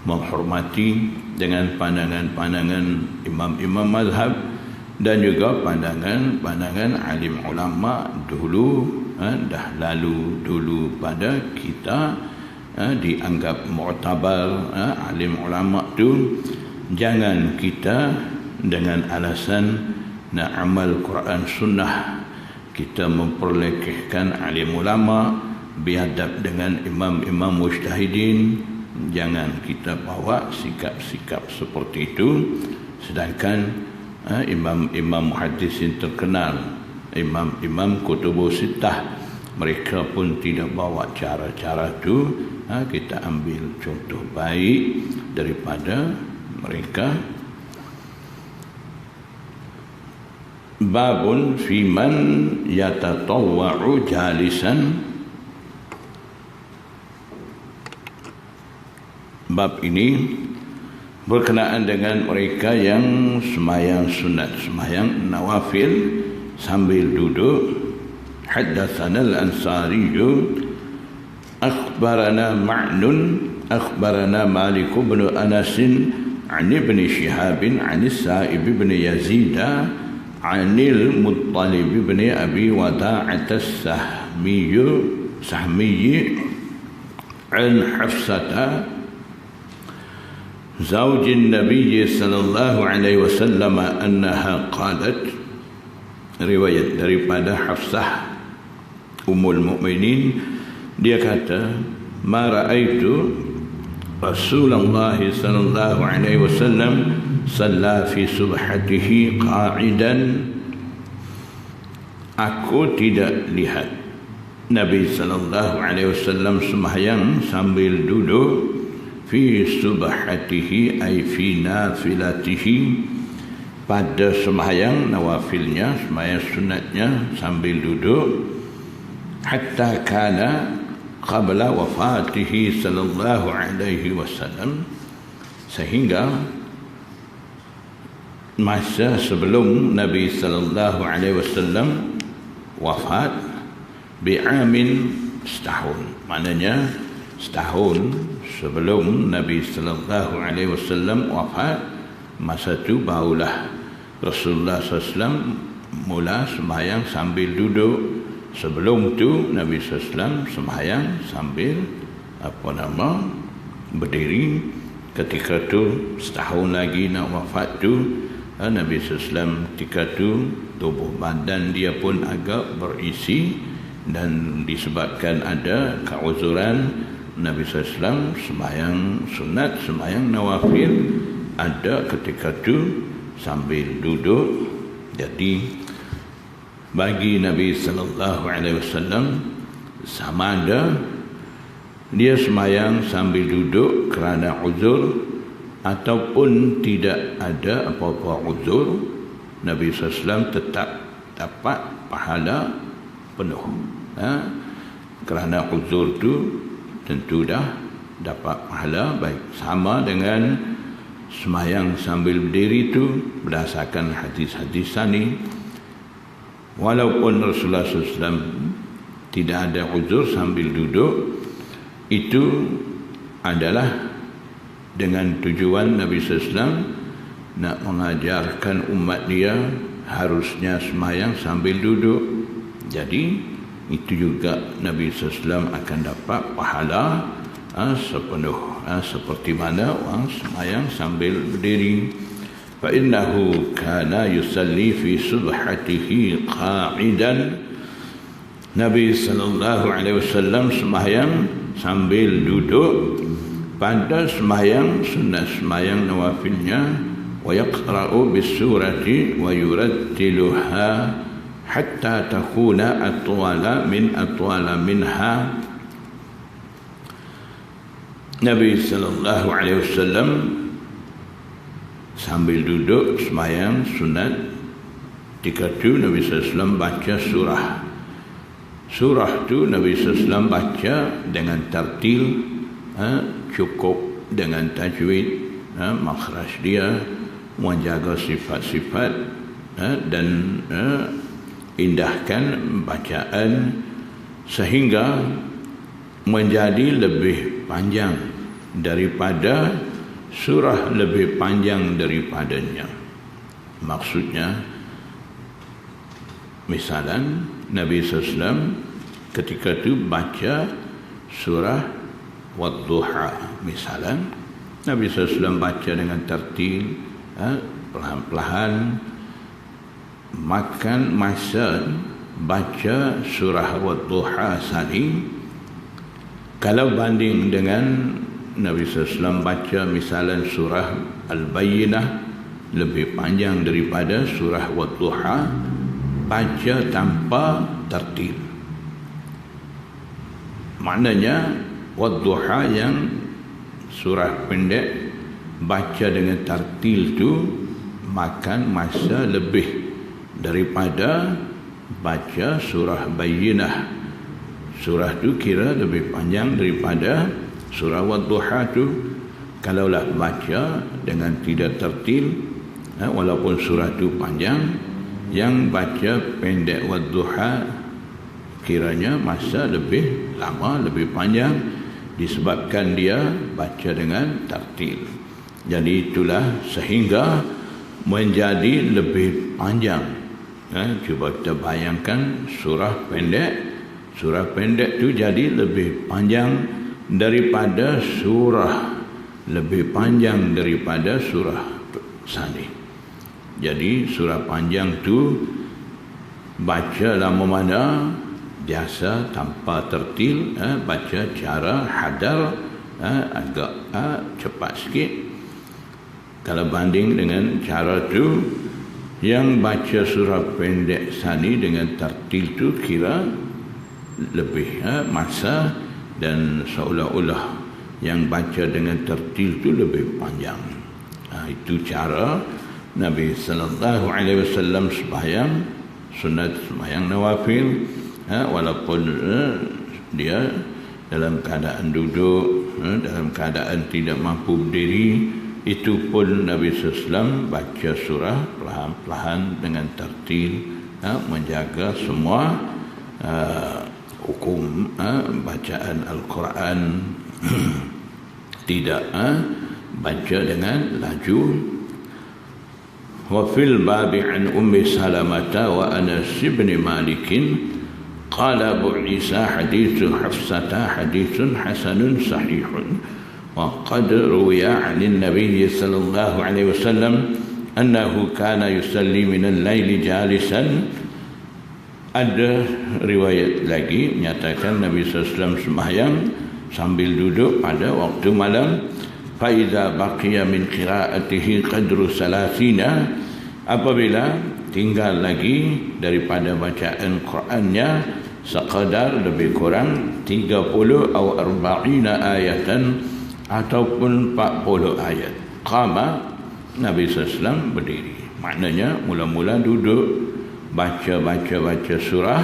menghormati dengan pandangan-pandangan imam-imam mazhab dan juga pandangan-pandangan alim ulama dulu, dah lalu dulu pada kita, dianggap mu'tabar. Alim ulama tu jangan kita dengan alasan nak amal Quran sunnah kita memperlekehkan alim ulama, biadab dengan imam-imam mujtahidin. Jangan kita bawa sikap-sikap seperti itu. Sedangkan imam-imam muhaddisin terkenal, imam-imam kutubus sittah, mereka pun tidak bawa cara-cara itu. Kita ambil contoh baik daripada mereka. Babun fi man yatatawwa'u jalisan. Bab ini berkenaan dengan mereka yang sembahyang sunat, sembahyang nawafil sambil duduk. Haddatsana al-Ansari akhbarana Ma'nun akhbarana Malik bin Anas an Ibn Shihab an Sa'ib bin Yazid an al-Muttalib bin Abi Wada'at as-Sahmi an Hafsah زوج النبي صلى الله عليه وسلم أنها قالت. Riwayat daripada Hafsah Ummul Mukminin, dia kata, ma ra'aitu Rasulullah sallallahu alaihi wasallam shalla fi subhatihi qa'idan. Aku tidak lihat Nabi sallallahu alaihi wasallam sembahyang sambil duduk. Fi subhatihi ay fi nafilatihi, pada sembahyang nawafilnya, sembahyang sunatnya sambil duduk. Hatta kana qabla wafatihi sallallahu alaihi wasallam, sehingga masa sebelum Nabi sallallahu alaihi wasallam wafat bi'amin setahun. Maknanya setahun sebelum Nabi sallallahu alaihi wasallam wafat, masa tu barulah Rasulullah SAW mula sembahyang sambil duduk. Sebelum tu Nabi SAW sembahyang sambil berdiri. Ketika tu setahun lagi nak wafat tu, Nabi SAW ketika tu tubuh badan dia pun agak berisi, dan disebabkan ada keuzuran Nabi SAW sembahyang sunat, sembahyang nawafil ada ketika tu sambil duduk. Jadi bagi Nabi sallallahu alaihi wasallam sama ada dia sembahyang sambil duduk kerana uzur ataupun tidak ada apa-apa uzur, Nabi SAW tetap dapat pahala penuh. Kerana uzur tu tentu dah dapat pahala baik, sama dengan sembahyang sambil berdiri tu berdasarkan hadis-hadis ni. Walaupun Rasulullah SAW tidak ada uzur sambil duduk, itu adalah dengan tujuan Nabi SAW nak mengajarkan umat dia harusnya sembahyang sambil duduk. Jadi itu juga Nabi SAW akan dapat pahala sepenuh, seperti mana orang sembahyang sambil berdiri. Fa innahu kana yusalli fi subhatihi qa'idan. Nabi sallallahu alaihi wasallam sembahyang sambil duduk pada sembahyang sunat, sembahyang nawafilnya. Wa yaqra'u bis-surati wa yurattiluha hatta takuna atwala minha. Nabi sallallahu alaihi wasallam sambil duduk sembahyang sunat, ketika tu Nabi sallallahu alaihi wasallam baca surah. Surah tu Nabi sallallahu alaihi wasallam baca dengan tartil, cukup dengan tajwid, makhraj dia, menjaga sifat-sifat, dan indahkan bacaan sehingga menjadi lebih panjang daripada surah lebih panjang daripadanya. Maksudnya, misalan Nabi SAW ketika itu baca surah Wadduha, misalan Nabi SAW baca dengan tertil, perlahan-lahan, makan masa baca surah Wadduha sani, kalau banding dengan Nabi SAW baca misalan surah Al-Bayyinah lebih panjang daripada surah Wadduha, baca tanpa tertil. Maknanya Wadduha yang surah pendek baca dengan tertil tu makan masa lebih daripada baca surah Bayyinah. Surah tu kira lebih panjang daripada surah Wadduha tu. Kalaulah baca dengan tidak tertil, walaupun surah tu panjang, yang baca pendek Wadduha kiranya masa lebih lama, lebih panjang, disebabkan dia baca dengan tertil. Jadi itulah sehingga menjadi lebih panjang. Cuba kita bayangkan surah pendek tu jadi lebih panjang daripada surah, lebih panjang daripada surah sani. Jadi surah panjang tu baca lama mana biasa tanpa tertil, baca cara hadar, agak cepat sikit. Kalau banding dengan cara tu, yang baca surah pendek sani dengan tertil tu kira lebih masa, dan seolah-olah yang baca dengan tertil tu lebih panjang. Itu cara Nabi sallallahu alaihi wasallam sembahyang sunat, sembahyang nawafil, walaupun dia dalam keadaan duduk, dalam keadaan tidak mampu berdiri, itu pun Nabi SAW baca surah perlahan-lahan dengan tertil, menjaga semua hukum bacaan Al-Quran, tidak baca dengan laju. Wa fil babi an Ummi Salamah wa Anas bin Malik qala Abu Isa hadithu Hafsah hadithun hasanun sahihun wa qad ruwiya 'an an-nabiy sallallahu alaihi wasallam annahu kana yusalli min al-laili jalisan. Ada riwayat lagi menyatakan Nabi SAW sembahyang sambil duduk pada waktu malam. Fa iza baqiya min qira'atihi qadru salasina, apabila tinggal lagi daripada bacaan Qurannya sekadar lebih kurang 30 atau 40 ayatan ataupun 40 ayat, qama, Nabi SAW berdiri. Maknanya mula-mula duduk baca surah,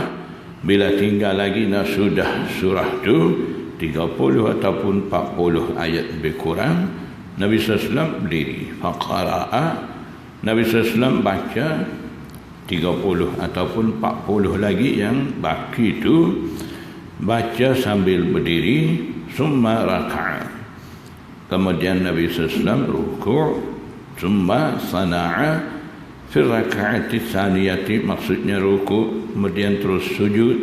bila tinggal lagi sudah surah tu 30 ataupun 40 ayat lebih kurang, Nabi SAW berdiri. Faqara'a, Nabi SAW baca 30 ataupun 40 lagi yang baki itu, baca sambil berdiri. Summa raka'a, kemudian Nabi SAW ruku'. Summa sana'a fi raka'ati tsaniyati, maksudnya ruku', kemudian terus sujud.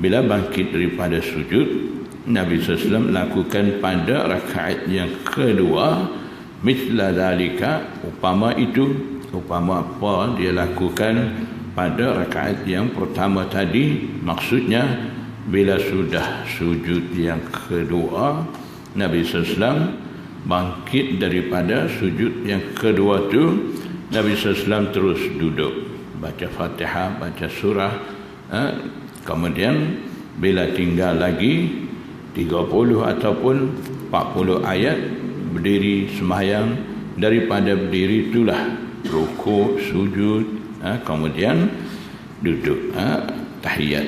Bila bangkit daripada sujud, Nabi SAW lakukan pada rakaat yang kedua mithla dalika, upama itu. Upama apa dia lakukan pada rakaat yang pertama tadi, maksudnya bila sudah sujud yang kedua, Nabi SAW bangkit daripada sujud yang kedua tu, Nabi SAW terus duduk baca Fatihah, baca surah, kemudian bila tinggal lagi 30 ataupun 40 ayat, berdiri sembahyang. Daripada berdiri itulah rukuk, sujud, kemudian duduk, tahiyat.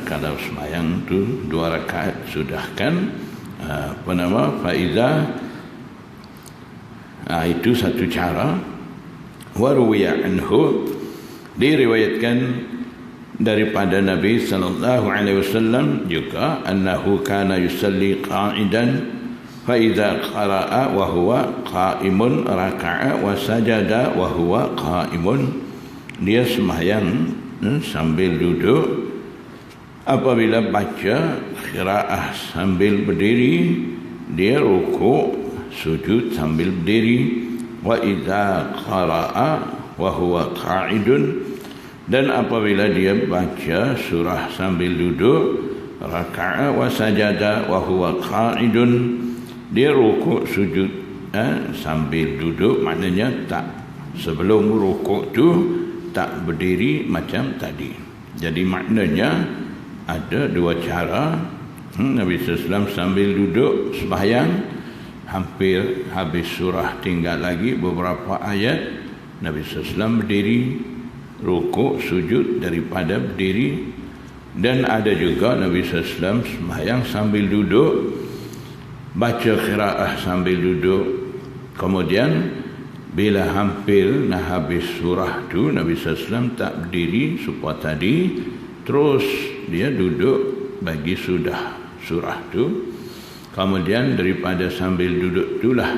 Kalau sembahyang itu 2 rakaat sudahkan, faiza, itu satu cara. Wa ruwiya anhu, diriwayatkan daripada Nabi sallallahu alaihi wasallam juga, annahu kana yusalli qa'idan fa idza qara'a wa huwa qa'imun raka'a wa sajada wa huwa qa'imun. Dia sembahyang sambil duduk, apabila baca qiraah sambil berdiri, dia rukuk sujud sambil berdiri. Wa idza qara'a wa huwa qa'idun, dan apabila dia baca surah sambil duduk, raka'a wa sajada wa huwa qa'idun, dia rukuk sujud sambil duduk. Maknanya tak, sebelum rukuk tu tak berdiri macam tadi. Jadi maknanya ada 2 cara. Nabi SAW sambil duduk sembahyang, hampir habis surah, tinggal lagi beberapa ayat, Nabi SAW berdiri rukuk sujud daripada berdiri. Dan ada juga Nabi SAW sembahyang sambil duduk, baca qiraah sambil duduk, kemudian bila hampir nak habis surah tu, Nabi SAW tak berdiri supaya tadi, terus dia duduk bagi sudah surah tu. Kemudian daripada sambil duduk itulah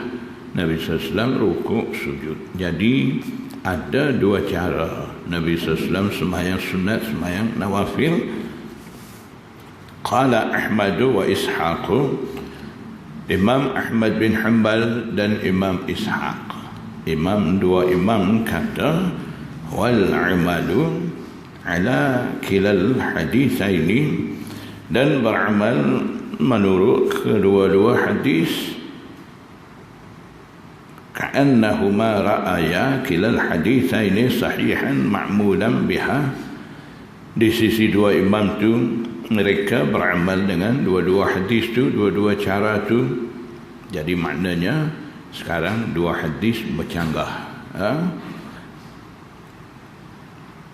Nabi SAW rukuk sujud. Jadi ada 2 cara Nabi SAW sembahyang sunat, sembahyang nawafil. Qala Ahmad wa Ishaq, Imam Ahmad bin Hanbal dan Imam Ishaq, dua imam kata, wal amalu ala kilal haditsaini, dan beramal menurut kedua-dua hadis, ka'annahuma ra'aya kilal haditsaini sahihan ma'mulan biha. Di sisi 2 imam tu, mereka beramal dengan dua-dua hadis tu, dua-dua cara tu. Jadi maknanya sekarang 2 hadis bercanggah.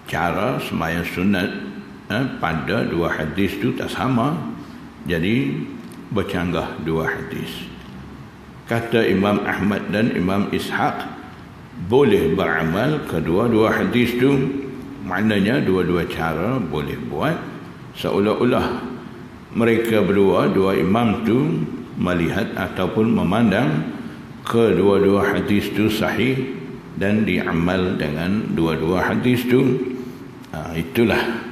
Cara sembahyang sunat pada 2 hadis tu tak sama, jadi bercanggah 2 hadis. kata Imam Ahmad dan Imam Ishaq boleh beramal kedua-dua hadis tu. Maknanya dua-dua cara boleh buat, seolah-olah mereka berdua, dua imam tu melihat ataupun memandang kedua-dua hadis tu sahih dan diamal dengan dua-dua hadis tu. Itulah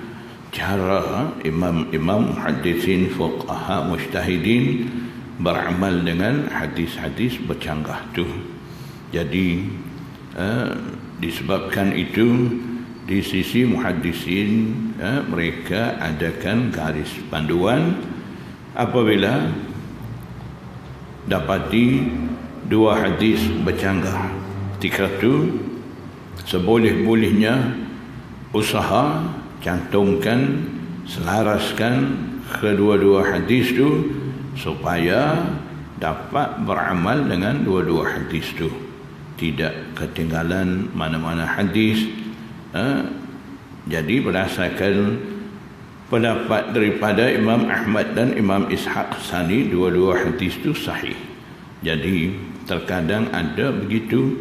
cara imam-imam muhaddisin, fuqaha, mujtahidin beramal dengan hadis-hadis bercanggah tu. Jadi disebabkan itu, di sisi muhaddisin mereka adakan garis panduan apabila dapati dua hadis bercanggah. Ketika itu seboleh-bolehnya usaha cantumkan, selaraskan kedua-dua hadis tu supaya dapat beramal dengan dua-dua hadis tu, tidak ketinggalan mana-mana hadis. Jadi berdasarkan pendapat daripada Imam Ahmad dan Imam Ishaq Sani, dua-dua hadis itu sahih. Jadi terkadang ada begitu,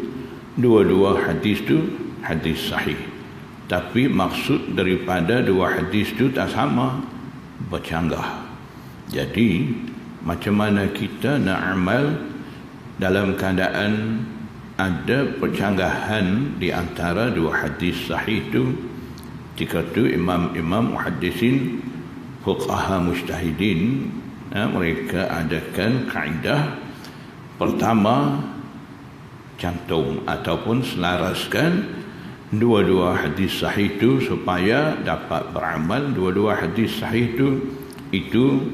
dua-dua hadis itu hadis sahih, tapi maksud daripada dua hadis itu tak sama, bercanggah. Jadi macam mana kita nak amal dalam keadaan ada percanggahan di antara dua hadis sahih itu? Ketika itu imam-imam muhaddisin, fuqaha, mujtahidin, mereka adakan kaedah. Pertama, cantum ataupun selaraskan dua-dua hadis sahih itu supaya dapat beramal dua-dua hadis sahih itu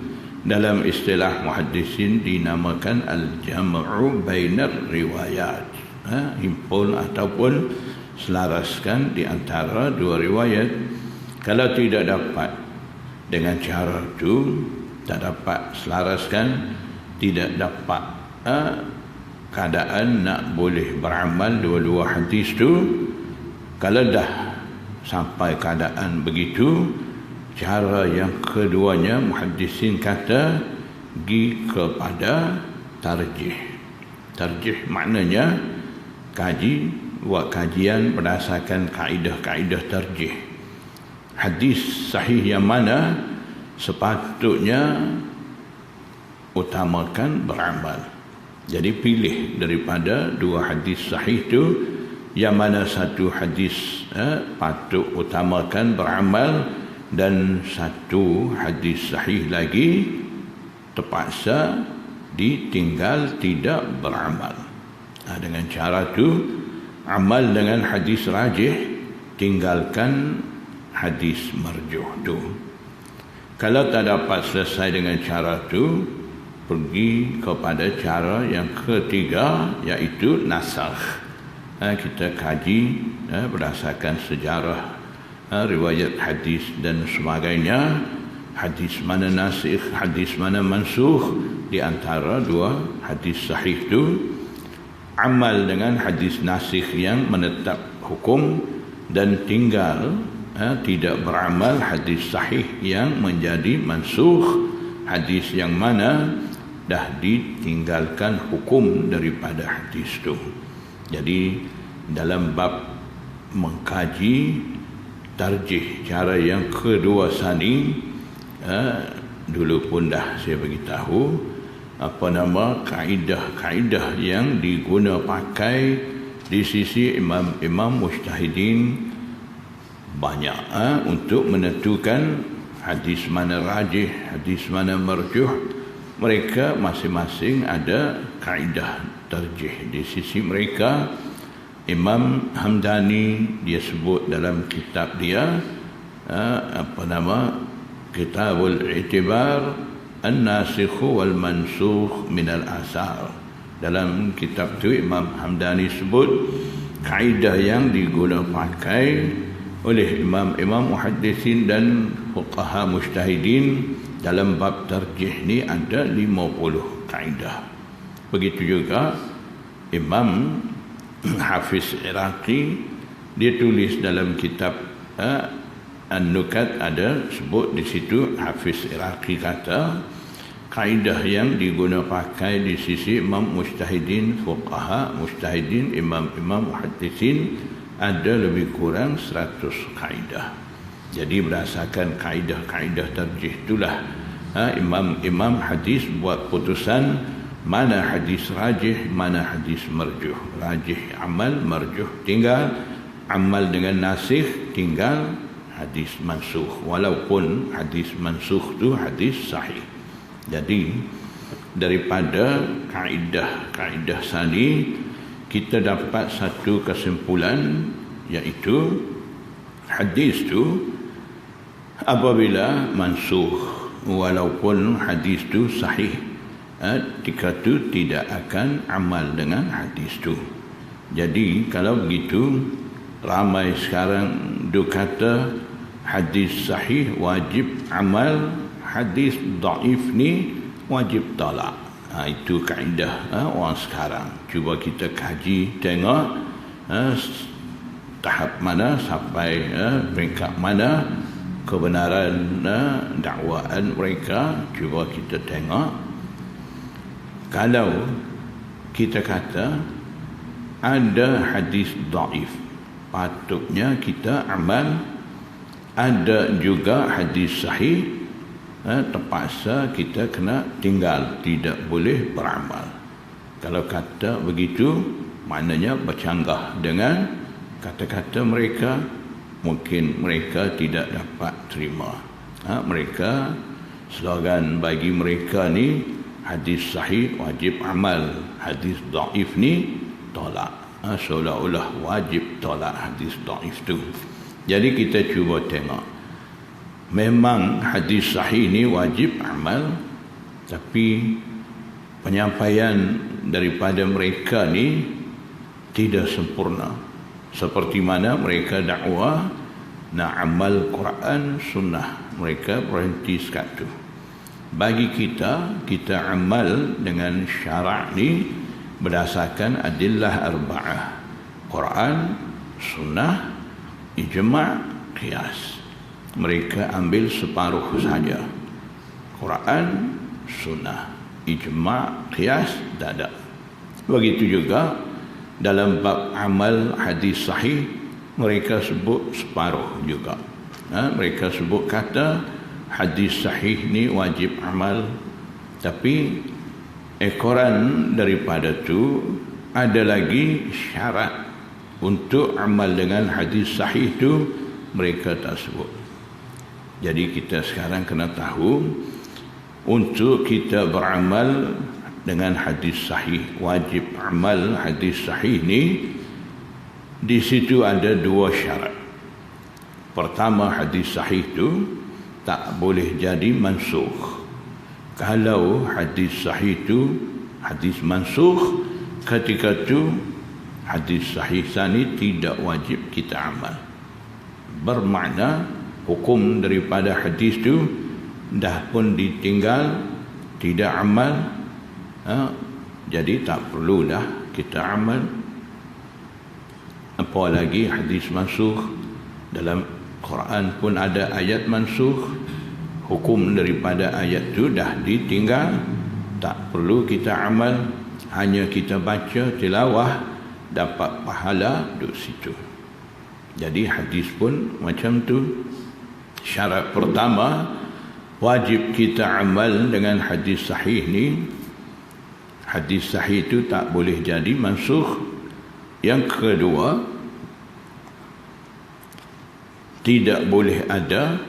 dalam istilah muhaddisin dinamakan al-jam'u bainar riwayat. Himpun ataupun selaraskan di antara dua riwayat. Kalau tidak dapat dengan cara itu, tak dapat selaraskan, tidak dapat keadaan nak boleh beramal dua-dua hadis itu, kalau dah sampai keadaan begitu, cara yang keduanya muhaddisin kata pergi kepada tarjih. Tarjih maknanya buat kajian berdasarkan kaedah-kaedah tarjih. Hadis sahih yang mana sepatutnya utamakan beramal. Jadi pilih daripada dua hadis sahih itu, yang mana satu hadis patut utamakan beramal dan satu hadis sahih lagi terpaksa ditinggal tidak beramal. Dengan cara itu, amal dengan hadis rajih, tinggalkan hadis marjuh itu. Kalau tak dapat selesai dengan cara itu, pergi kepada cara yang ketiga, iaitu nasakh. Kita kaji berdasarkan sejarah, riwayat hadis dan sebagainya. Hadis mana nasikh, hadis mana mansukh di antara dua hadis sahih itu. Amal dengan hadis nasikh yang menetap hukum dan tinggal tidak beramal hadis sahih yang menjadi mansukh, hadis yang mana dah ditinggalkan hukum daripada hadis itu. Jadi dalam bab mengkaji tarjih cara yang kedua sani, dulu pun dah saya beritahu kaedah-kaedah yang diguna pakai di sisi imam-imam mujtahidin banyak untuk menentukan hadis mana rajih, hadis mana marjuh. Mereka masing-masing ada kaedah tarjih di sisi mereka. Imam Hamdani dia sebut dalam kitab dia Kitabul I'tibar An-Nasikh wal Mansukh min al-Asar. Dalam kitab itu Imam Hamdani sebut kaedah yang digunakan pakai oleh imam-imam muhaddisin dan fuqaha mujtahidin dalam bab tarjih ni ada 50 kaedah. Begitu juga Imam Hafiz Iraqi dia tulis dalam kitab An-Nukat, ada sebut di situ Hafiz Iraqi kata kaedah yang digunakan pakai di sisi imam mujtahidin, fuqaha mujtahidin, imam-imam muhaddisin ada lebih kurang 100 kaedah. Jadi berdasarkan kaedah-kaedah tarjih itulah imam hadis buat putusan mana hadis rajih, mana hadis marjuh. Rajih amal, marjuh tinggal, amal dengan nasikh tinggal, hadis mansukh. Walaupun hadis mansukh tu hadis sahih. Jadi daripada kaedah sani kita dapat satu kesimpulan, iaitu hadis tu apabila mansukh walaupun hadis tu sahih, ketika tu tidak akan amal dengan hadis tu. Jadi kalau begitu ramai sekarang kata hadis sahih wajib amal, hadis dhaif ni wajib tolak. Itu kaedah orang sekarang. Cuba kita kaji tengok tahap mana sampai peringkat mana kebenaran dakwaan mereka. Cuba kita tengok. Kalau kita kata ada hadis dhaif, patutnya kita amal. Ada juga hadis sahih, terpaksa kita kena tinggal, tidak boleh beramal. Kalau kata begitu, maknanya bercanggah dengan kata-kata mereka. Mungkin mereka tidak dapat terima. Mereka, slogan bagi mereka ni, hadis sahih wajib amal, hadis dhaif ni tolak. Seolah-olah wajib tolak hadis dhaif tu. Jadi kita cuba tengok, memang hadis sahih ni wajib amal, tapi penyampaian daripada mereka ni tidak sempurna. Seperti mana mereka dakwah nak amal Quran sunnah, mereka berhenti sekat tu. Bagi kita amal dengan syarak ni berdasarkan adillah arba'ah: Quran, sunnah, ijma', qiyas. Mereka ambil separuh saja. Quran, sunnah, ijma', qiyas, tak ada. Begitu juga dalam bab amal hadis sahih, mereka sebut separuh juga. Mereka sebut kata hadis sahih ni wajib amal, tapi ekoran daripada tu ada lagi syarat untuk amal dengan hadis sahih tu mereka tak sebut. Jadi kita sekarang kena tahu, untuk kita beramal dengan hadis sahih, wajib amal hadis sahih ni, di situ ada dua syarat. Pertama, hadis sahih tu tak boleh jadi mansukh. Kalau hadis sahih tu hadis mansukh, ketika tu hadis sahih sani tidak wajib kita amal. Bermakna hukum daripada hadis tu dah pun ditinggal, tidak amal, jadi tak perlu dah kita amal. Apalagi hadis mansukh, dalam Quran pun ada ayat mansukh, hukum daripada ayat tu dah ditinggal, tak perlu kita amal, hanya kita baca tilawah, dapat pahala duduk situ. Jadi hadis pun macam tu. Syarat pertama, wajib kita amal dengan hadis sahih ni. Hadis sahih itu tak boleh jadi mansukh. Yang kedua, tidak boleh ada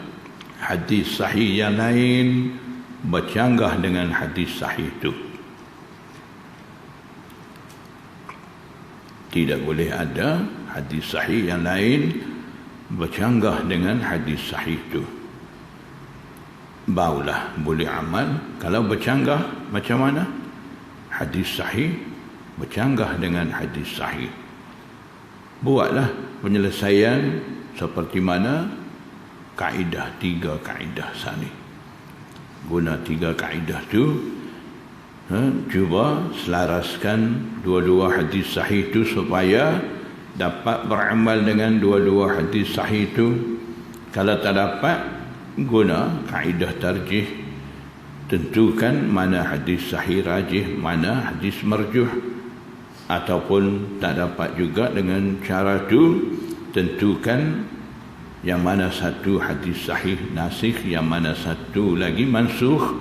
hadis sahih yang lain bercanggah dengan hadis sahih itu. Tidak boleh ada hadis sahih yang lain bercanggah dengan hadis sahih itu. Barulah boleh amal. Kalau bercanggah macam mana? Hadis sahih bercanggah dengan hadis sahih, buatlah penyelesaian seperti mana kaedah, 3 kaedah sani. Guna 3 kaedah tu, cuba selaraskan dua-dua hadis sahih itu supaya dapat beramal dengan dua-dua hadis sahih itu. Kalau tak dapat, guna kaedah tarjih, tentukan mana hadis sahih rajih, mana hadis marjuh, ataupun tak dapat juga dengan cara tu, tentukan yang mana satu hadis sahih nasikh, yang mana satu lagi mansukh.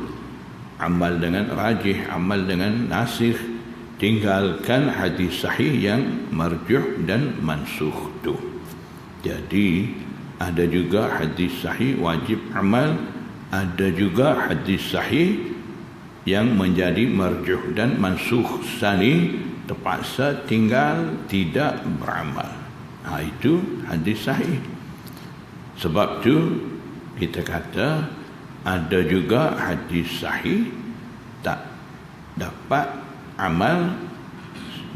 Amal dengan rajih, amal dengan nasikh, tinggalkan hadis sahih yang marjuh dan mansukh tu. Jadi ada juga hadis sahih wajib amal, ada juga hadis sahih yang menjadi marjuh dan mansukh sani, terpaksa tinggal tidak beramal. Itu hadis sahih. Sebab tu kita kata ada juga hadis sahih tak dapat amal,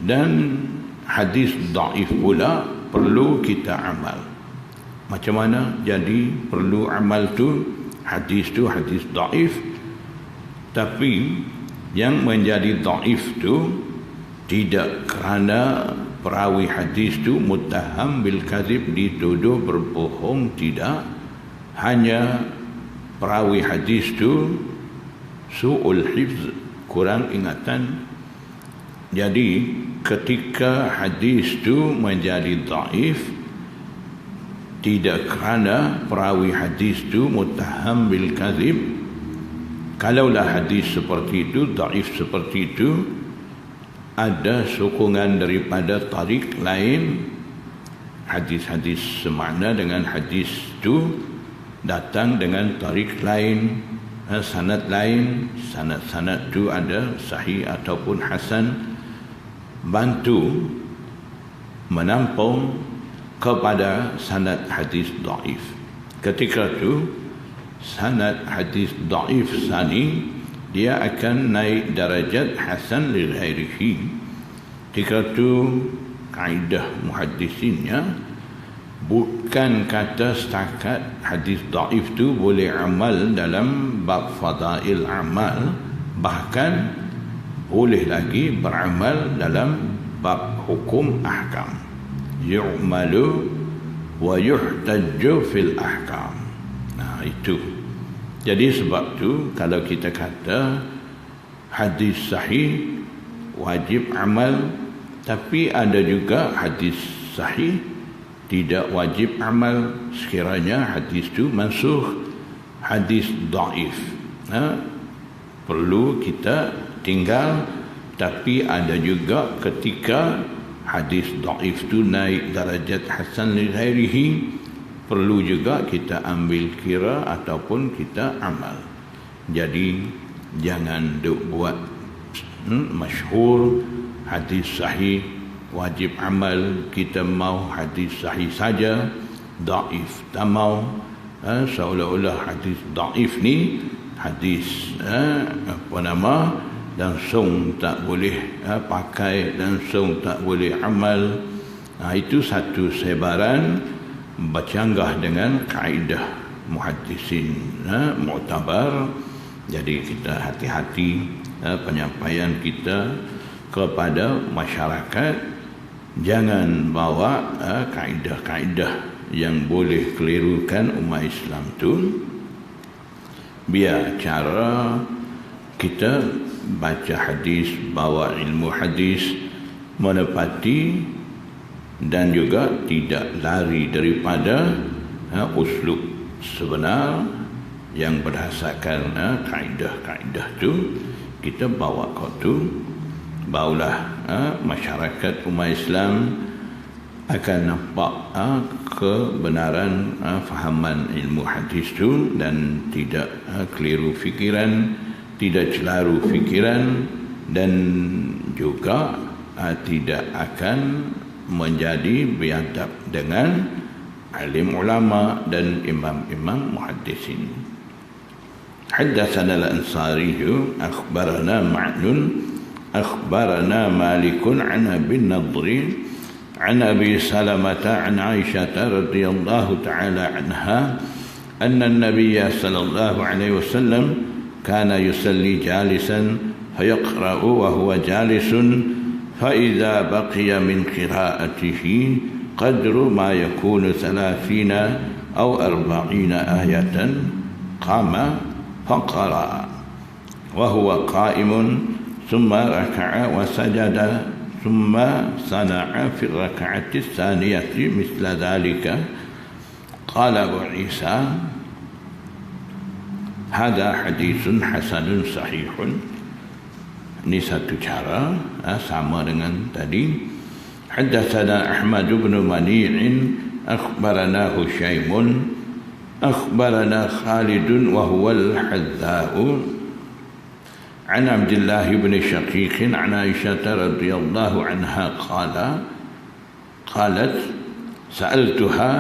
dan hadis dhaif pula perlu kita amal. Macam mana jadi perlu amal tu? Hadis tu hadis dhaif, tapi yang menjadi dhaif tu tidak kerana perawi hadis tu muttaham bil kadzib, dituduh berbohong, tidak. Hanya perawi hadis tu su'ul hifz, kurang ingatan. Jadi ketika hadis tu menjadi dhaif, tidak kerana perawi hadis tu muttaham bil kadzib. Kalaulah hadis seperti itu, dhaif seperti itu, ada sokongan daripada tarik lain, hadis-hadis semakna dengan hadis tu datang dengan tarik lain, sanad lain, sanad-sanad tu ada sahih ataupun hasan, bantu menampung kepada sanad hadis dhaif. Ketika tu sanad hadis dhaif sani dia akan naik darajat hasan li ghairihi. Ketika tu kaedah muhaddisinnya bukan kata setakat hadis dhaif tu boleh amal dalam bab fadail amal, bahkan boleh lagi beramal dalam bab hukum ahkam. Yu'malu wa yuhtajju fil ahkam. Itu. Jadi sebab tu kalau kita kata hadis sahih wajib amal, tapi ada juga hadis sahih tidak wajib amal sekiranya hadis tu mansukh, hadis dhaif. Perlu kita tinggal, tapi ada juga ketika hadis dhaif tu naik darajat hasan li ghairihi, perlu juga kita ambil kira ataupun kita amal. Jadi jangan duk buat masyhur hadis sahih wajib amal, kita mau hadis sahih saja, dhaif tak mau. Seolah-olah hadis dhaif ni hadis langsung tak boleh pakai, langsung tak boleh amal. Itu satu sebaran bercanggah dengan kaedah muhaddisin mu'tabar. Jadi kita hati-hati penyampaian kita kepada masyarakat, jangan bawa kaedah-kaedah yang boleh kelirukan umat Islam tu. Biar cara kita baca hadis, bawa ilmu hadis, menepati dan juga tidak lari daripada uslub sebenar yang berdasarkan kaedah-kaedah tu. Kita bawa kau tu, barulah masyarakat umat Islam akan nampak kebenaran fahaman ilmu hadis tu, dan tidak keliru fikiran, tidak celaru fikiran, dan juga tidak akan menjadi biadab dengan alim ulama dan imam-imam muhaddisin. Haddatsana al-Ansari akhbarana Ma'nun akhbarana Malik an Abi Nadr an Abi Salamah an Aisyah radhiyallahu ta'ala anha anna an-nabiy sallallahu alaihi wasallam kana yusalli jalisan fayaqra'u wa huwa jalisun فإذا بقي من قراءته قدر ما يكون 30 أو 40 آية قام فقرأ wa huwa qa'imun thumma raka'a wa sajada thumma sana'a fi raka'ati tsaniyati misla dhalika. Qala Abu Isa hadha hadithun hasanun sahihun. Ini satu cara sama dengan tadi. Haddatsana Ahmad bin Mani'in akhbarana Hushaimun akhbarana Khalidun wa huwa al-Hadza'u عن عبد الله بن شقيق عن عائشة رضي الله عنها قالت سألتها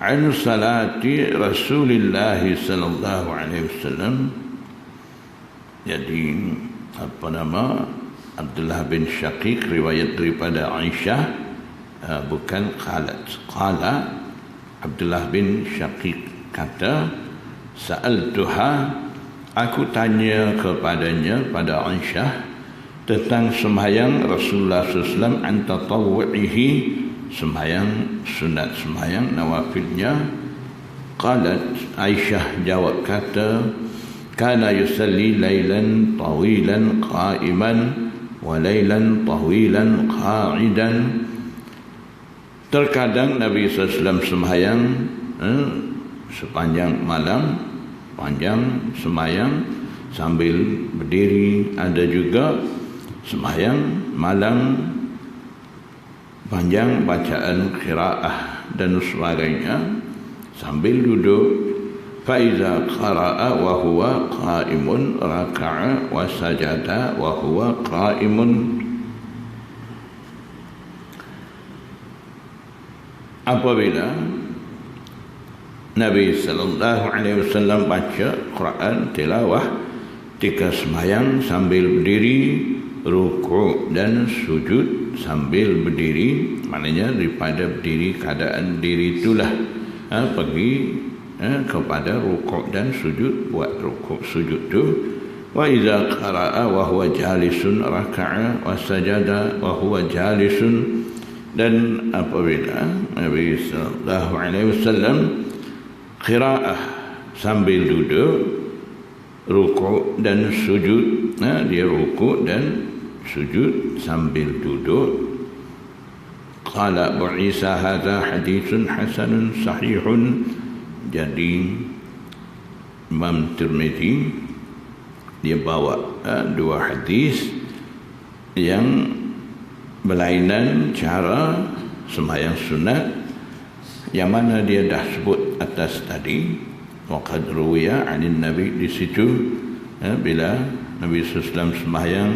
عن صلاة رسول الله صلى الله عليه وسلم. Jadi apa nama, Abdullah bin Syaqiq riwayat daripada Aisyah, bukan qalat. Qala Abdullah bin Syaqiq kata, sa'altuha, aku tanya kepadanya, pada Aisyah, tentang sembahyang Rasulullah SAW an tatawwu'ihi, sembahyang sunat, sembahyang nawafilnya. Qalat, Aisyah jawab kata, kana yusalli laylan tawilan qa'iman wa laylan tawilan qa'idan. Terkadang Nabi SAW sembahyang sepanjang malam, panjang sembahyang sambil berdiri. Ada juga sembahyang malam panjang bacaan qiraah dan sebagainya sambil duduk. Fa iza qara'a wa huwa qa'imun raka'a wa sajada wa huwa qa'imun. Apabila Nabi sallallahu alaihi wasallam baca Quran tilawah ketika sembahyang sambil berdiri, rukuk dan sujud sambil berdiri, maknanya daripada berdiri keadaan diri itulah pergi kepada rukuk dan sujud, buat rukuk sujud tu. Wa idza qara'a wa huwa jalisun raka'a wa sajada wa huwa jalisun. Dan apabila Nabi sallallahu alaihi wasallam qiraah sambil duduk, rukuk dan sujud, dia rukuk dan sujud sambil duduk. Qala Abu Isa hadha hadithun hasanun sahihun. Jadi Imam Tirmizi dia bawa dua hadis yang berlainan cara sembahyang sunat, yang mana dia dah sebut atas tadi. Waqad ruwiya 'anil Nabi, di situ bila Nabi SAW sembahyang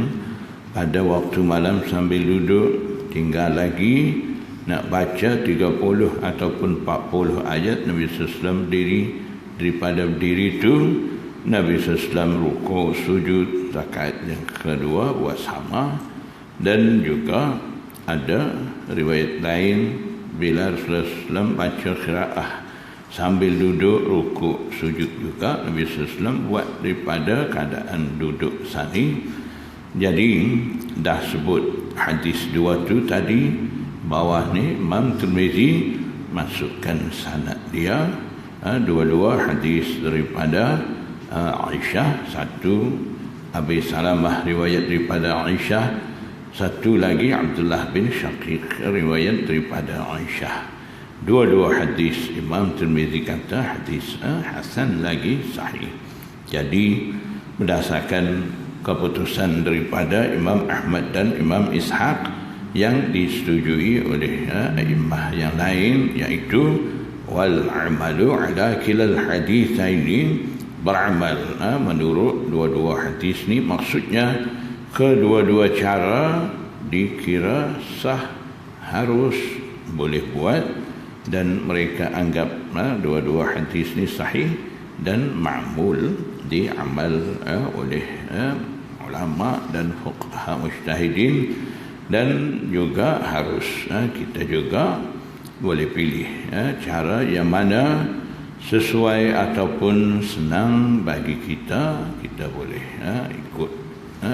pada waktu malam sambil duduk, tinggal lagi nak baca 30 ataupun 40 ayat, Nabi SAW berdiri. Daripada berdiri itu Nabi SAW rukuk sujud, rakaat yang kedua buat sama. Dan juga ada riwayat lain bila Rasulullah SAW baca qiraah sambil duduk, rukuk sujud juga, Nabi SAW buat daripada keadaan duduk sani. Jadi dah sebut hadis dua tu tadi, bawah ni Imam Tirmizi masukkan sanad dia, dua-dua hadis daripada Aisyah. Satu Abi Salamah riwayat daripada Aisyah, satu lagi Abdullah bin Syaqiq riwayat daripada Aisyah. Dua-dua hadis Imam Tirmizi kata hadis hasan lagi sahih. Jadi berdasarkan keputusan daripada Imam Ahmad dan Imam Ishaq yang disetujui oleh a'immah yang lain, iaitu wal amalu ala kilal haditsaini, beramal menurut dua-dua hadis ni. Maksudnya kedua-dua cara dikira sah, harus boleh buat, dan mereka anggap dua-dua hadis ni sahih dan ma'mul, diamal oleh ulama dan fuqaha mujtahidin. Dan juga harus kita juga boleh pilih cara yang mana sesuai ataupun senang bagi kita, kita boleh ikut,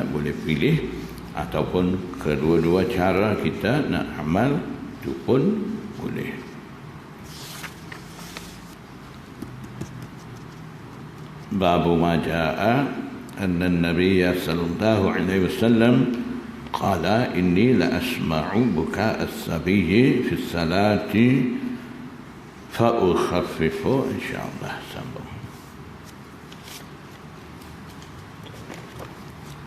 boleh pilih, ataupun kedua-dua cara kita nak amal itu pun boleh. Babu ma jaa أن النبي صلى الله عليه وسلم قال إني لأسمع بكاء الصبي في الصلاة فأخفف إن شاء الله. sambung.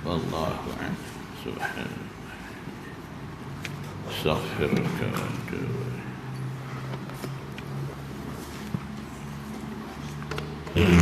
Wallahu a'lam. Subhanallah. Astaghfiruka wa atubu ilaik.